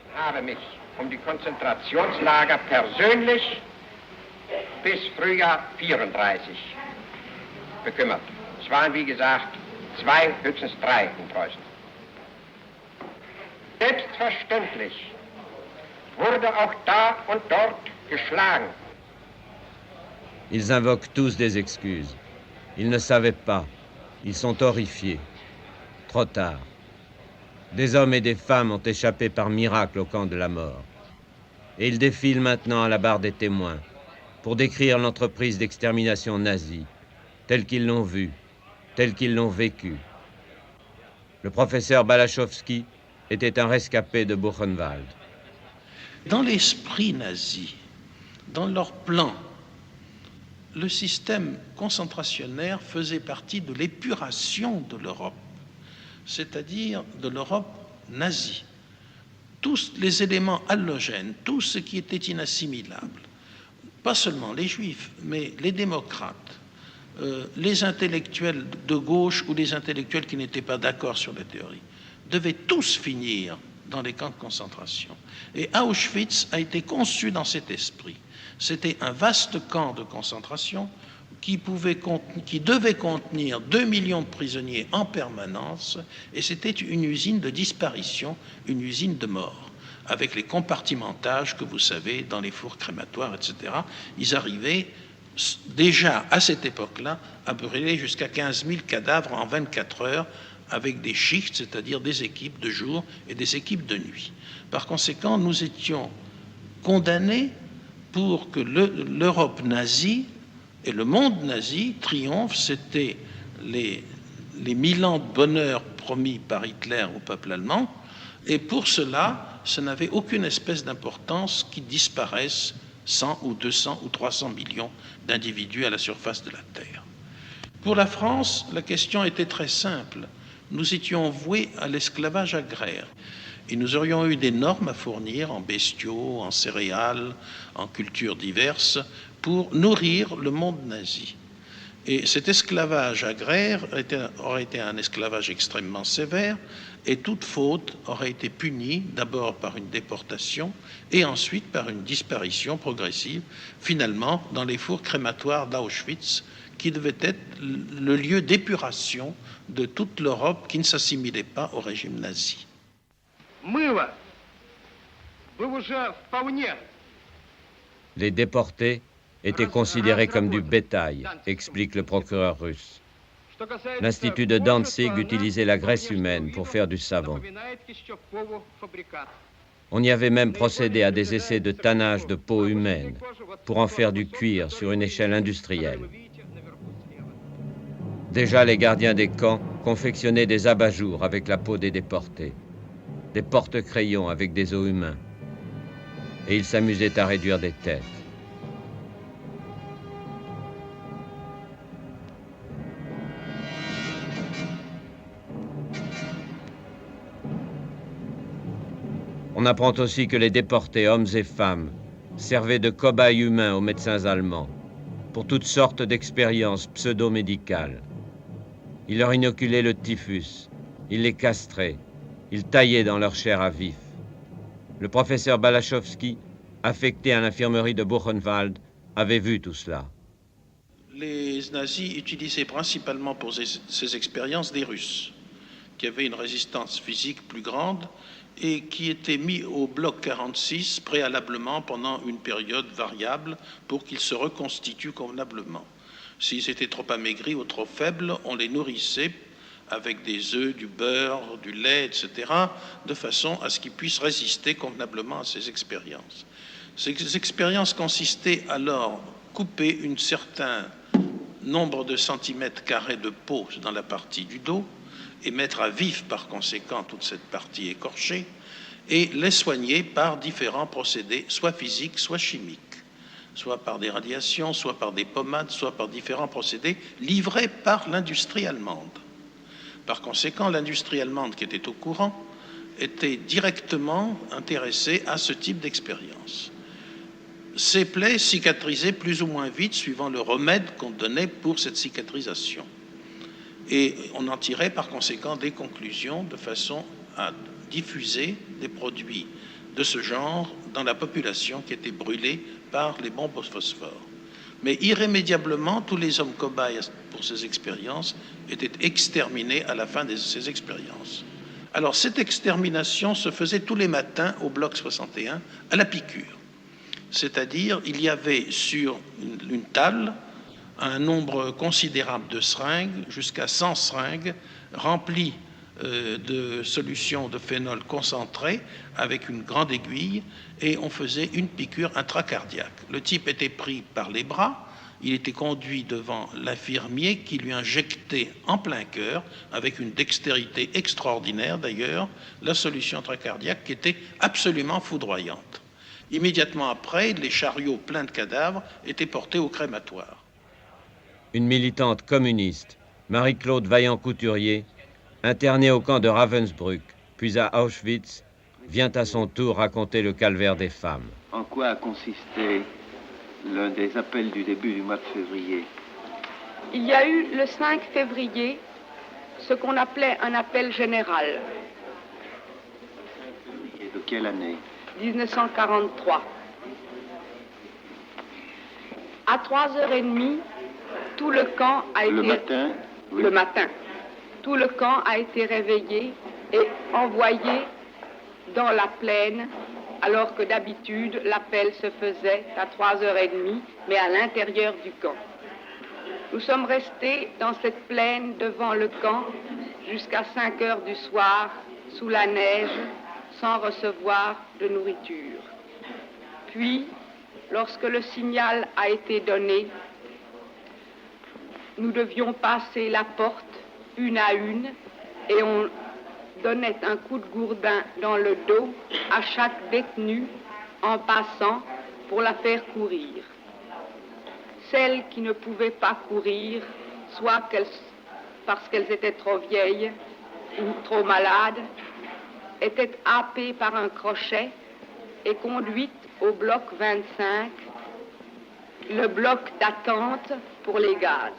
Ich habe mich die Konzentrationslager persönlich bis Frühjahr 34 bekümmert. Es waren, wie gesagt, 2, höchstens 3 in Preußen. Selbstverständlich wurde auch da und dort geschlagen. Ils invoquent tous des excuses. Ils ne savaient pas. Ils sont horrifiés. Trop tard. Des hommes et des femmes ont échappé par miracle au camp de la mort. Et ils défilent maintenant à la barre des témoins pour décrire l'entreprise d'extermination nazie, telle qu'ils l'ont vue, telle qu'ils l'ont vécue. Le professeur Balachowski était un rescapé de Buchenwald. Dans l'esprit nazi, dans leur plan, le système concentrationnaire faisait partie de l'épuration de l'Europe, c'est-à-dire de l'Europe nazie. Tous les éléments allogènes, tout ce qui était inassimilable, pas seulement les juifs, mais les démocrates, les intellectuels de gauche ou les intellectuels qui n'étaient pas d'accord sur la théorie, devaient tous finir dans les camps de concentration. Et Auschwitz a été conçu dans cet esprit. C'était un vaste camp de concentration qui devait contenir 2 millions de prisonniers en permanence, et c'était une usine de disparition, une usine de mort, avec les compartimentages que vous savez dans les fours crématoires, etc. Ils arrivaient déjà à cette époque-là à brûler jusqu'à 15 000 cadavres en 24 heures, avec des shifts, c'est-à-dire des équipes de jour et des équipes de nuit. Par conséquent, nous étions condamnés pour que l'Europe nazie et le monde nazi triomphent. C'était les 1000 ans de bonheur promis par Hitler au peuple allemand, et pour cela, ça n'avait aucune espèce d'importance qu'ils disparaissent 100 ou 200 ou 300 millions d'individus à la surface de la Terre. Pour la France, la question était très simple. Nous étions voués à l'esclavage agraire et nous aurions eu des normes à fournir en bestiaux, en céréales, en cultures diverses pour nourrir le monde nazi. Et cet esclavage agraire aurait été un esclavage extrêmement sévère, et toute faute aurait été punie d'abord par une déportation et ensuite par une disparition progressive, finalement dans les fours crématoires d'Auschwitz, qui devait être le lieu d'épuration de toute l'Europe qui ne s'assimilait pas au régime nazi. Les déportés étaient considérés comme du bétail, explique le procureur russe. L'Institut de Danzig utilisait la graisse humaine pour faire du savon. On y avait même procédé à des essais de tannage de peau humaine pour en faire du cuir sur une échelle industrielle. Déjà, les gardiens des camps confectionnaient des abat-jours avec la peau des déportés, des porte-crayons avec des os humains, et ils s'amusaient à réduire des têtes. On apprend aussi que les déportés, hommes et femmes, servaient de cobayes humains aux médecins allemands pour toutes sortes d'expériences pseudo-médicales. Ils leur inoculaient le typhus, ils les castraient, ils taillaient dans leur chair à vif. Le professeur Balachowski, affecté à l'infirmerie de Buchenwald, avait vu tout cela. Les nazis utilisaient principalement pour ces expériences des Russes, qui avaient une résistance physique plus grande et qui étaient mis au bloc 46 préalablement pendant une période variable pour qu'ils se reconstituent convenablement. S'ils étaient trop amaigris ou trop faibles, on les nourrissait avec des œufs, du beurre, du lait, etc., de façon à ce qu'ils puissent résister convenablement à ces expériences. Ces expériences consistaient alors à couper un certain nombre de centimètres carrés de peau dans la partie du dos, et mettre à vif par conséquent toute cette partie écorchée, et les soigner par différents procédés, soit physiques, soit chimiques, soit par des radiations, soit par des pommades, soit par différents procédés livrés par l'industrie allemande. Par conséquent, l'industrie allemande qui était au courant était directement intéressée à ce type d'expérience. Ces plaies cicatrisaient plus ou moins vite suivant le remède qu'on donnait pour cette cicatrisation. Et on en tirait par conséquent des conclusions de façon à diffuser des produits de ce genre dans la population qui était brûlée par les bombes au phosphore. Mais irrémédiablement, tous les hommes cobayes pour ces expériences étaient exterminés à la fin de ces expériences. Alors cette extermination se faisait tous les matins au bloc 61 à la piqûre. C'est-à-dire, il y avait sur une table un nombre considérable de seringues, jusqu'à 100 seringues, remplies de solutions de phénol concentré avec une grande aiguille, et on faisait une piqûre intracardiaque. Le type était pris par les bras, il était conduit devant l'infirmier qui lui injectait en plein cœur, avec une dextérité extraordinaire d'ailleurs, la solution intracardiaque qui était absolument foudroyante. Immédiatement après, les chariots pleins de cadavres étaient portés au crématoire. Une militante communiste, Marie-Claude Vaillant-Couturier, internée au camp de Ravensbrück, puis à Auschwitz, vient à son tour raconter le calvaire des femmes. En quoi a consisté l'un des appels du début du mois de février? Il y a eu le 5 février ce qu'on appelait un appel général. De quelle année? 1943. À 3h30, tout le camp a été... Le matin? Oui. Le matin. Tout le camp a été réveillé et envoyé dans la plaine, alors que d'habitude, l'appel se faisait à 3h30, mais à l'intérieur du camp. Nous sommes restés dans cette plaine devant le camp jusqu'à 5h du soir, sous la neige, sans recevoir de nourriture. Puis, lorsque le signal a été donné, nous devions passer la porte une à une et on donnait un coup de gourdin dans le dos à chaque détenue en passant pour la faire courir. Celles qui ne pouvaient pas courir, soit parce qu'elles étaient trop vieilles ou trop malades, étaient happées par un crochet et conduites au bloc 25, le bloc d'attente pour les gaz.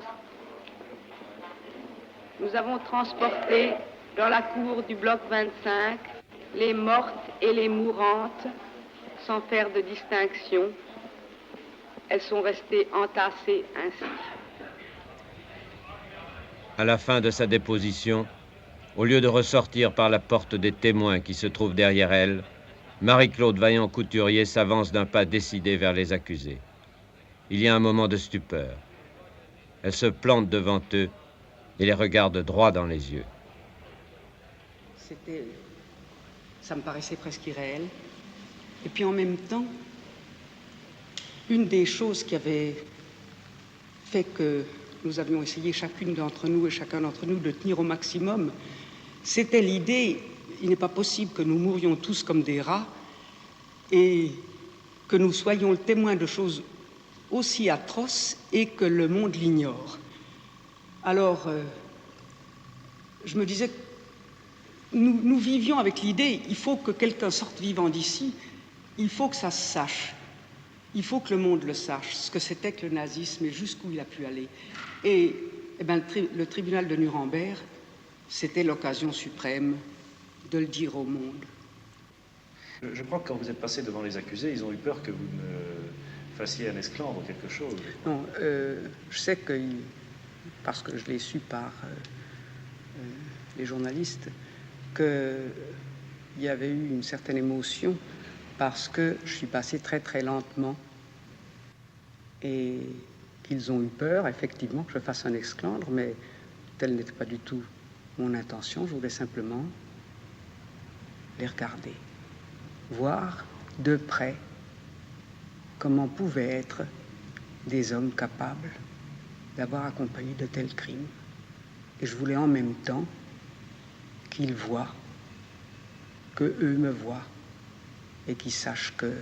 nous avons transporté dans la cour du bloc 25 les mortes et les mourantes sans faire de distinction. Elles sont restées entassées ainsi. À la fin de sa déposition, au lieu de ressortir par la porte des témoins qui se trouve derrière elle, Marie-Claude Vaillant-Couturier s'avance d'un pas décidé vers les accusés. Il y a un moment de stupeur. Elle se plante devant eux et les regarde droit dans les yeux. Ça me paraissait presque irréel. Et puis en même temps, une des choses qui avait fait que nous avions essayé chacune d'entre nous et chacun d'entre nous de tenir au maximum, c'était l'idée, il n'est pas possible que nous mourions tous comme des rats et que nous soyons le témoin de choses aussi atroces et que le monde l'ignore. Alors, je me disais, nous vivions avec l'idée, il faut que quelqu'un sorte vivant d'ici, il faut que ça se sache. Il faut que le monde le sache, ce que c'était que le nazisme et jusqu'où il a pu aller. Et le tribunal de Nuremberg, c'était l'occasion suprême de le dire au monde. Je crois que quand vous êtes passé devant les accusés, ils ont eu peur que vous ne fassiez un esclandre ou quelque chose. Non, je sais que, parce que je l'ai su par les journalistes, qu'il y avait eu une certaine émotion parce que je suis passé très très lentement et qu'ils ont eu peur, effectivement, que je fasse un esclandre, mais telle n'était pas du tout mon intention. Je voulais simplement les regarder, voir de près comment pouvaient être des hommes capables d'avoir accompli de tels crimes. Et je voulais en même temps qu'ils voient, que eux me voient, et qu'ils sachent que,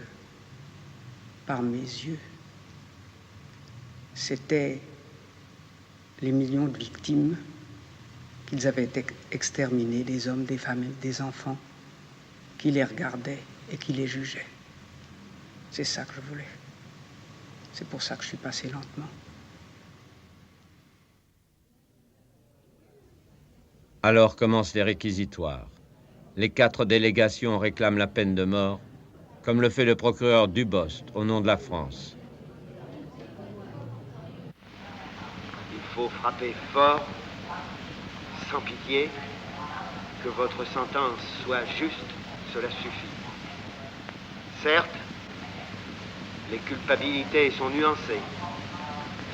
par mes yeux, c'était les millions de victimes qu'ils avaient exterminées, des hommes, des femmes, des enfants, qui les regardaient et qui les jugeaient. C'est ça que je voulais. C'est pour ça que je suis passé lentement. Alors commencent les réquisitoires. Les 4 délégations réclament la peine de mort, comme le fait le procureur Dubost au nom de la France. Il faut frapper fort, sans pitié, que votre sentence soit juste, cela suffit. Certes, les culpabilités sont nuancées.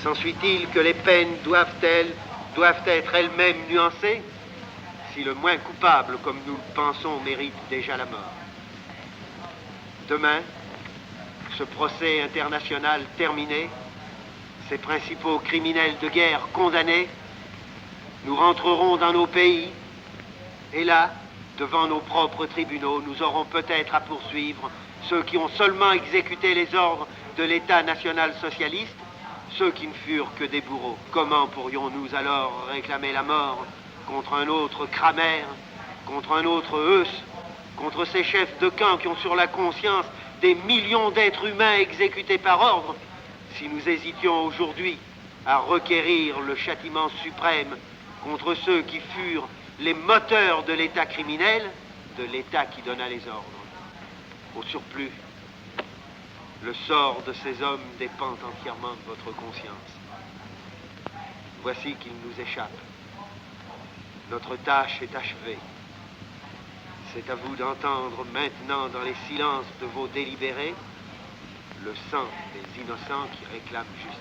S'ensuit-il que les peines doivent être elles-mêmes nuancées? Si le moins coupable, comme nous le pensons, mérite déjà la mort. Demain, ce procès international terminé, ces principaux criminels de guerre condamnés, nous rentrerons dans nos pays, et là, devant nos propres tribunaux, nous aurons peut-être à poursuivre ceux qui ont seulement exécuté les ordres de l'État national-socialiste, ceux qui ne furent que des bourreaux. Comment pourrions-nous alors réclamer la mort contre un autre Kramer, contre un autre Heuss, contre ces chefs de camp qui ont sur la conscience des millions d'êtres humains exécutés par ordre, si nous hésitions aujourd'hui à requérir le châtiment suprême contre ceux qui furent les moteurs de l'État criminel, de l'État qui donna les ordres. Au surplus, le sort de ces hommes dépend entièrement de votre conscience. Voici qu'il nous échappe. Notre tâche est achevée. C'est à vous d'entendre maintenant dans les silences de vos délibérés le sang des innocents qui réclament justice.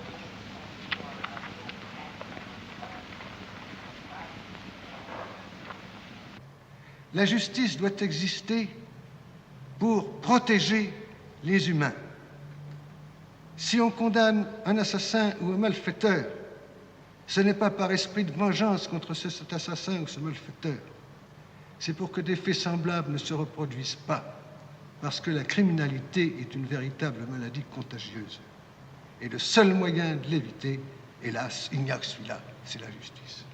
La justice doit exister pour protéger les humains. Si on condamne un assassin ou un malfaiteur, ce n'est pas par esprit de vengeance contre cet assassin ou ce malfaiteur. C'est pour que des faits semblables ne se reproduisent pas, parce que la criminalité est une véritable maladie contagieuse. Et le seul moyen de l'éviter, hélas, il n'y a que celui-là, c'est la justice.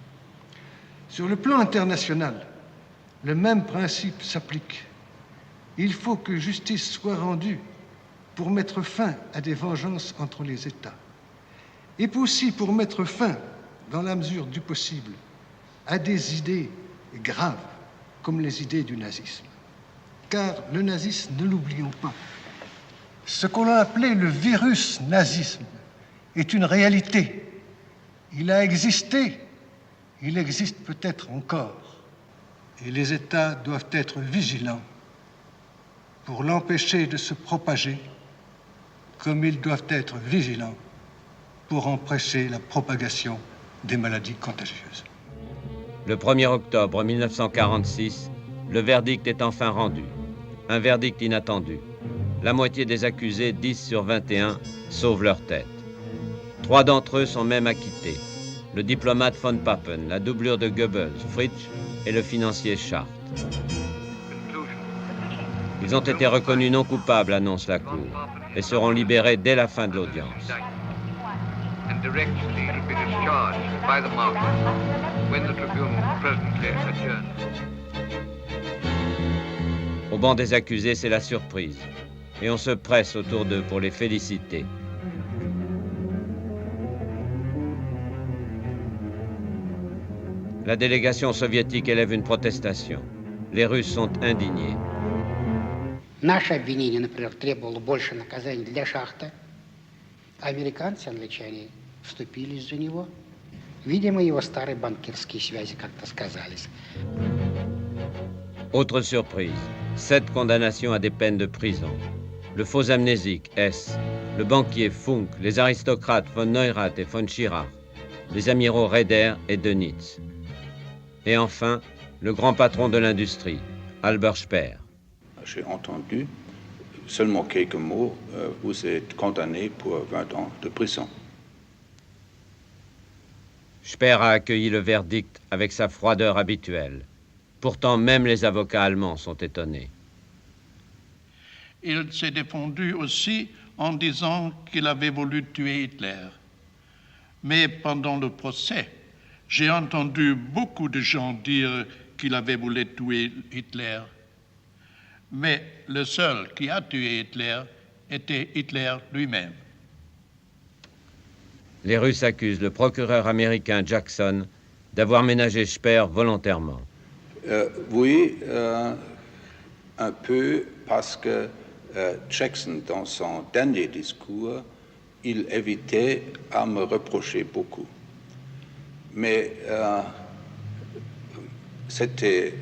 Sur le plan international, le même principe s'applique. Il faut que justice soit rendue pour mettre fin à des vengeances entre les États. Et aussi pour mettre fin, dans la mesure du possible, à des idées graves, comme les idées du nazisme. Car le nazisme, ne l'oublions pas, ce qu'on a appelé le virus nazisme est une réalité. Il a existé, il existe peut-être encore. Et les États doivent être vigilants pour l'empêcher de se propager, comme ils doivent être vigilants pour empêcher la propagation des maladies contagieuses. Le 1er octobre 1946, le verdict est enfin rendu. Un verdict inattendu. La moitié des accusés, 10 sur 21, sauvent leur tête. 3 d'entre eux sont même acquittés. Le diplomate von Papen, la doublure de Goebbels, Fritsch, et le financier Schardt. Ils ont été reconnus non coupables, annonce la Cour, et seront libérés dès la fin de l'audience. Au banc des accusés, c'est la surprise, et on se presse autour d'eux pour les féliciter. La délégation soviétique élève une protestation. Les Russes sont indignés. Наше обвинение, например, требовало больше наказаний для Шахта. Американцы, англичане вступились за него. Видимо, его старые банкирские связи как-то сказались. Autre surprise, 7 condamnations à des peines de prison. Le faux amnésique, S. Le banquier Funk, les aristocrates von Neurath et von Schirach, les amiraux Raeder et Dönitz. Et enfin, le grand patron de l'industrie, Albert Speer. J'ai entendu seulement quelques mots, vous êtes condamné pour 20 ans de prison. Speer a accueilli le verdict avec sa froideur habituelle. Pourtant, même les avocats allemands sont étonnés. Il s'est défendu aussi en disant qu'il avait voulu tuer Hitler. Mais pendant le procès, j'ai entendu beaucoup de gens dire qu'il avait voulu tuer Hitler. Mais le seul qui a tué Hitler était Hitler lui-même. Les Russes accusent le procureur américain Jackson d'avoir ménagé Speer volontairement. Oui, un peu parce que Jackson, dans son dernier discours, il évitait à me reprocher beaucoup. Mais c'était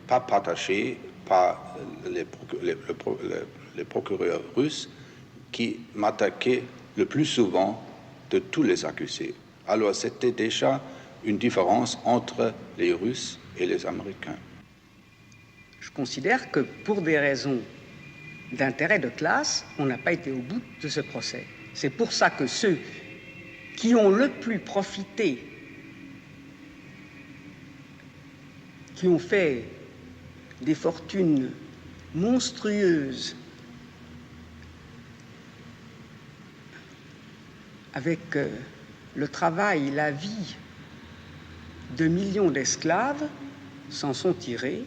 pas partagé par les procureurs russes qui m'attaquaient le plus souvent de tous les accusés. Alors c'était déjà une différence entre les Russes et les Américains. Je considère que pour des raisons d'intérêt de classe, on n'a pas été au bout de ce procès. C'est pour ça que ceux qui ont le plus profité, qui ont fait des fortunes monstrueuses avec le travail, la vie de millions d'esclaves, s'en sont tirés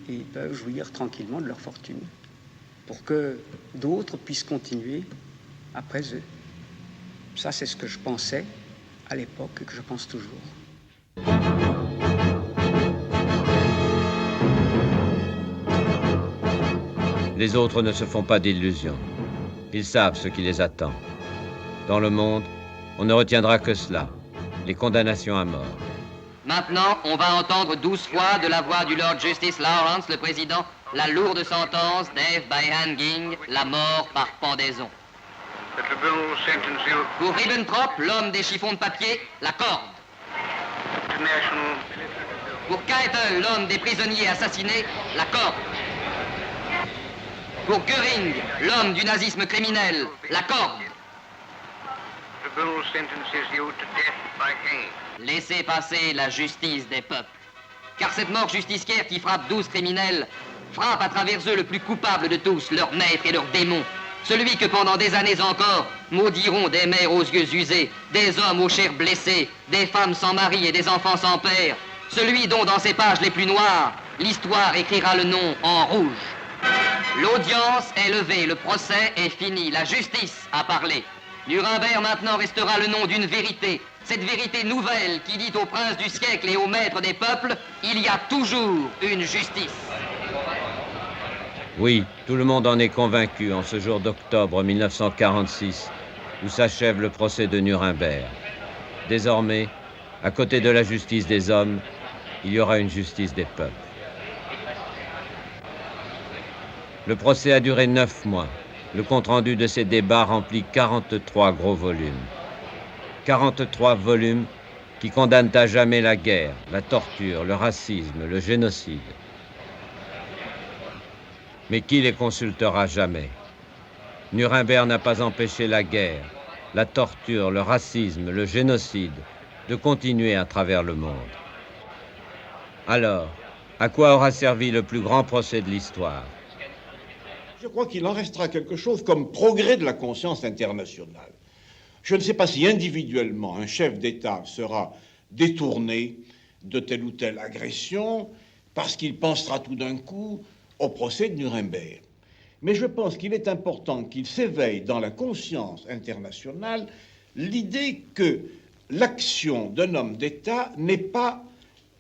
et ils peuvent jouir tranquillement de leur fortune pour que d'autres puissent continuer après eux. Ça, c'est ce que je pensais à l'époque et que je pense toujours. Les autres ne se font pas d'illusions. Ils savent ce qui les attend. Dans le monde, on ne retiendra que cela, les condamnations à mort. Maintenant, on va entendre 12 fois de la voix du Lord Justice Lawrence, le président, la lourde sentence death by hanging, la mort par pendaison. Pour Ribbentrop, l'homme des chiffons de papier, la corde. Pour Keitel, l'homme des prisonniers assassinés, la corde. Pour Göring, l'homme du nazisme criminel, la corde. Laissez passer la justice des peuples. Car cette mort justicière qui frappe 12 criminels frappe à travers eux le plus coupable de tous, leur maître et leur démon. Celui que pendant des années encore maudiront des mères aux yeux usés, des hommes aux chairs blessées, des femmes sans mari et des enfants sans père. Celui dont dans ses pages les plus noires, l'histoire écrira le nom en rouge. L'audience est levée, le procès est fini, la justice a parlé. Nuremberg maintenant restera le nom d'une vérité. Cette vérité nouvelle qui dit au prince du siècle et au maître des peuples, il y a toujours une justice. Oui, tout le monde en est convaincu en ce jour d'octobre 1946, où s'achève le procès de Nuremberg. Désormais, à côté de la justice des hommes, il y aura une justice des peuples. Le procès a duré 9 mois. Le compte-rendu de ces débats remplit 43 gros volumes. 43 volumes qui condamnent à jamais la guerre, la torture, le racisme, le génocide. Mais qui les consultera jamais? Nuremberg n'a pas empêché la guerre, la torture, le racisme, le génocide de continuer à travers le monde. Alors, à quoi aura servi le plus grand procès de l'histoire? Je crois qu'il en restera quelque chose comme progrès de la conscience internationale. Je ne sais pas si individuellement un chef d'État sera détourné de telle ou telle agression parce qu'il pensera tout d'un coup au procès de Nuremberg. Mais je pense qu'il est important qu'il s'éveille dans la conscience internationale l'idée que l'action d'un homme d'État n'est pas,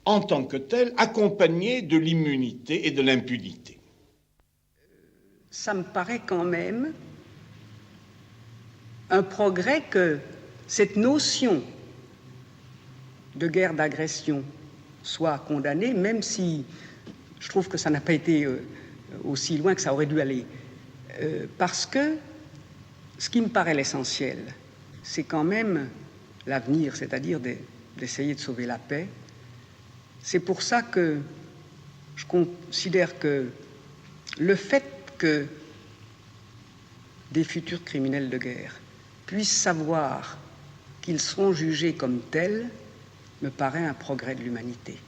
en tant que telle, accompagnée de l'immunité et de l'impunité. Ça me paraît quand même un progrès que cette notion de guerre d'agression soit condamnée, même si je trouve que ça n'a pas été aussi loin que ça aurait dû aller. Parce que ce qui me paraît l'essentiel, c'est quand même l'avenir, c'est-à-dire d'essayer de sauver la paix. C'est pour ça que je considère que le fait que des futurs criminels de guerre puissent savoir qu'ils seront jugés comme tels me paraît un progrès de l'humanité.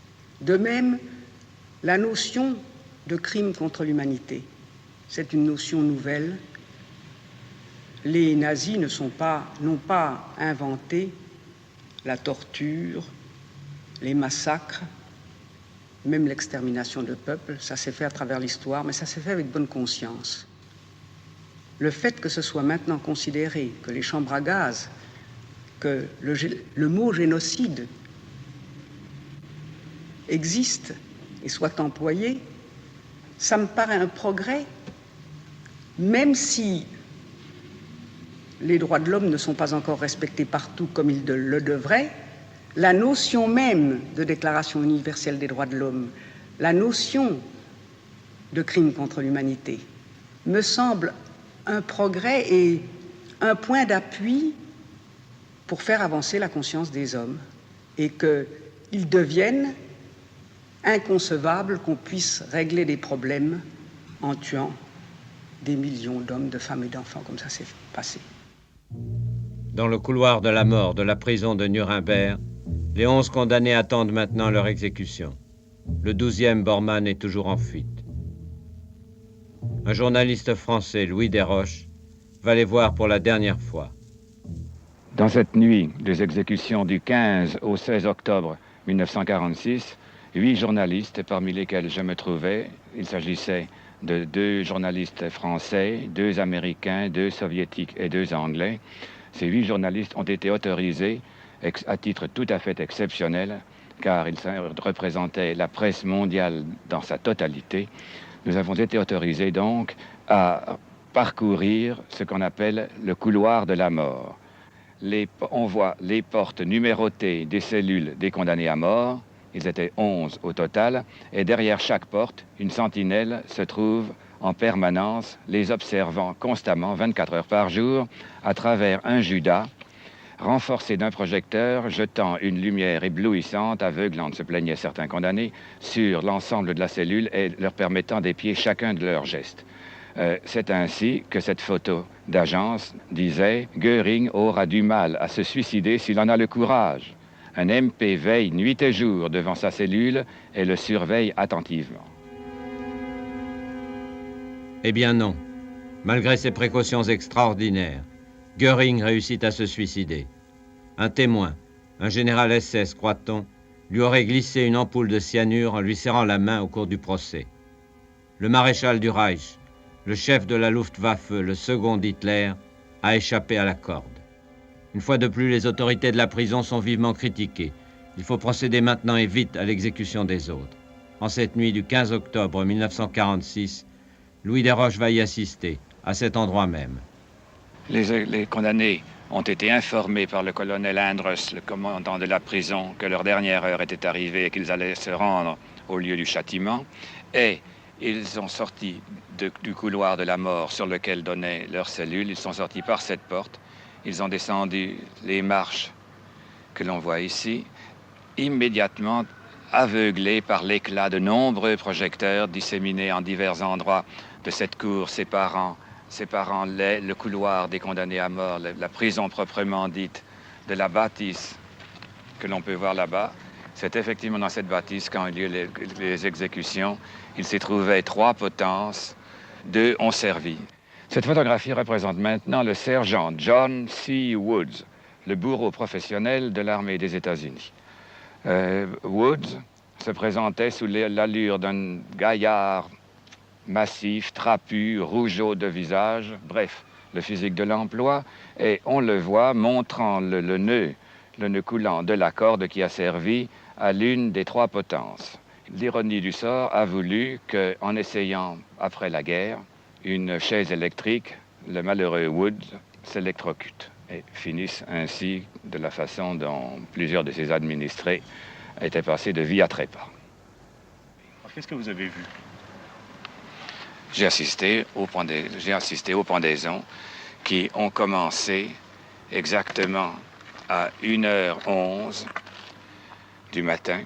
De même, la notion de crime contre l'humanité, c'est une notion nouvelle. Les nazis n'ont pas inventé la torture, les massacres, même l'extermination de peuples. Ça s'est fait à travers l'histoire, mais ça s'est fait avec bonne conscience. Le fait que ce soit maintenant considéré que les chambres à gaz, que le mot génocide existe et soit employé, ça me paraît un progrès, même si les droits de l'homme ne sont pas encore respectés partout comme ils le devraient. La notion même de Déclaration universelle des droits de l'homme, la notion de crime contre l'humanité, me semble un progrès et un point d'appui pour faire avancer la conscience des hommes et qu'ils deviennent inconcevables qu'on puisse régler des problèmes en tuant des millions d'hommes, de femmes et d'enfants, comme ça s'est passé. Dans le couloir de la mort de la prison de Nuremberg, les 11 condamnés attendent maintenant leur exécution. Le 12e Bormann est toujours en fuite. Un journaliste français, Louis Desroches, va les voir pour la dernière fois. Dans cette nuit des exécutions du 15 au 16 octobre 1946, 8 journalistes, parmi lesquels je me trouvais, il s'agissait de 2 journalistes français, 2 américains, 2 soviétiques et 2 anglais. Ces 8 journalistes ont été autorisés à titre tout à fait exceptionnel, car ils représentaient la presse mondiale dans sa totalité. Nous avons été autorisés donc à parcourir ce qu'on appelle le couloir de la mort. On voit les portes numérotées des cellules des condamnés à mort. Ils étaient 11 au total, et derrière chaque porte, une sentinelle se trouve en permanence, les observant constamment, 24 heures par jour, à travers un judas, renforcé d'un projecteur, jetant une lumière éblouissante, aveuglante, se plaignaient certains condamnés, sur l'ensemble de la cellule et leur permettant d'épier chacun de leurs gestes. C'est ainsi que cette photo d'agence disait « Göring aura du mal à se suicider s'il en a le courage ». Un MP veille nuit et jour devant sa cellule et le surveille attentivement. Eh bien non. Malgré ses précautions extraordinaires, Göring réussit à se suicider. Un témoin, un général SS, croit-on, lui aurait glissé une ampoule de cyanure en lui serrant la main au cours du procès. Le maréchal du Reich, le chef de la Luftwaffe, le second d'Hitler, a échappé à la corde. Une fois de plus, les autorités de la prison sont vivement critiquées. Il faut procéder maintenant et vite à l'exécution des autres. En cette nuit du 15 octobre 1946, Louis Desroches va y assister, à cet endroit même. Les condamnés ont été informés par le colonel Andrus, le commandant de la prison, que leur dernière heure était arrivée et qu'ils allaient se rendre au lieu du châtiment. Et ils sont sortis du couloir de la mort sur lequel donnait leur cellule. Ils sont sortis par cette porte. Ils ont descendu les marches que l'on voit ici, immédiatement aveuglés par l'éclat de nombreux projecteurs disséminés en divers endroits de cette cour séparant le couloir des condamnés à mort, la prison proprement dite, de la bâtisse que l'on peut voir là-bas. C'est effectivement dans cette bâtisse qu'ont eu lieu les exécutions. Il s'y trouvait 3 potences, 2 ont servi. Cette photographie représente maintenant le sergent John C. Woods, le bourreau professionnel de l'armée des États-Unis. Woods se présentait sous l'allure d'un gaillard massif, trapu, rougeaud de visage, bref, le physique de l'emploi, et on le voit montrant le nœud coulant de la corde qui a servi à l'une des 3 potences. L'ironie du sort a voulu qu'en essayant, après la guerre, une chaise électrique, le malheureux Woods s'électrocute et finisse ainsi de la façon dont plusieurs de ses administrés étaient passés de vie à trépas. Qu'est-ce que vous avez vu? J'ai assisté aux pendaisons qui ont commencé exactement à 1h11 du matin.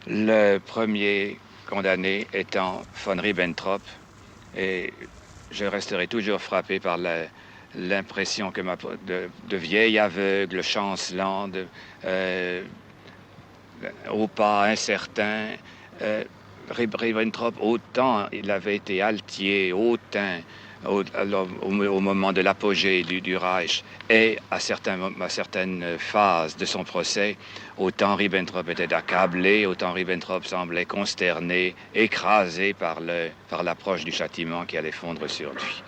Le premier condamné étant von Ribbentrop, et je resterai toujours frappé par l'impression que de vieil aveugle chancelant, au pas incertain. Ribbentrop, autant il avait été altier, hautain au moment de l'apogée du Reich et à certaines phases de son procès, autant Ribbentrop était accablé, autant Ribbentrop semblait consterné, écrasé par l'approche du châtiment qui allait fondre sur lui.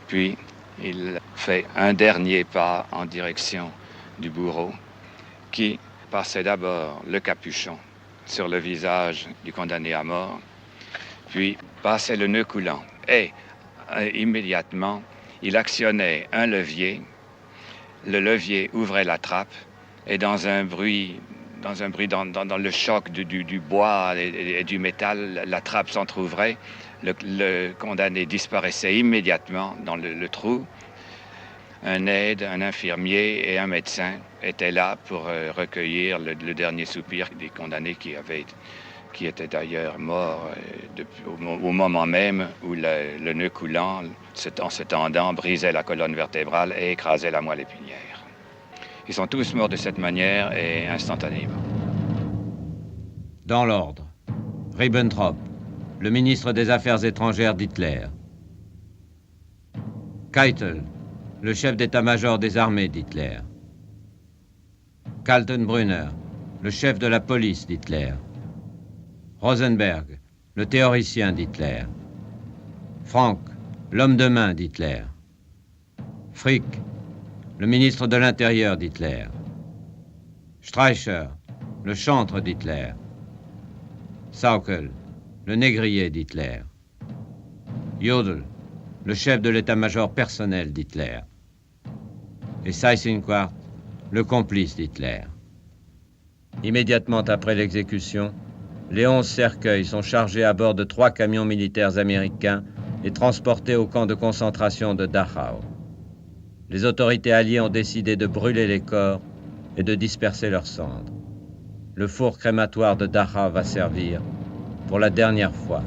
Puis, il fait un dernier pas en direction du bourreau qui passait d'abord le capuchon sur le visage du condamné à mort, puis passait le nœud coulant. Et immédiatement, il actionnait un levier. Le levier ouvrait la trappe et dans le choc du bois et du métal, la trappe s'entrouvrait. Le condamné disparaissait immédiatement dans le trou. Un aide, un infirmier et un médecin étaient là pour recueillir le dernier soupir des condamnés qui étaient d'ailleurs morts au moment même où le nœud coulant, en se tendant, brisait la colonne vertébrale et écrasait la moelle épinière. Ils sont tous morts de cette manière et instantanément. Dans l'ordre, Ribbentrop, le ministre des Affaires étrangères d'Hitler. Keitel, le chef d'état-major des armées d'Hitler. Kaltenbrunner, le chef de la police d'Hitler. Rosenberg, le théoricien d'Hitler. Frank, l'homme de main d'Hitler. Frick, le ministre de l'Intérieur d'Hitler. Streicher, le chantre d'Hitler. Saukel, le négrier d'Hitler. Jodl, le chef de l'état-major personnel d'Hitler. Et Seyss-Inquart, le complice d'Hitler. Immédiatement après l'exécution, les 11 cercueils sont chargés à bord de 3 camions militaires américains et transportés au camp de concentration de Dachau. Les autorités alliées ont décidé de brûler les corps et de disperser leurs cendres. Le four crématoire de Dachau va servir, pour la dernière fois,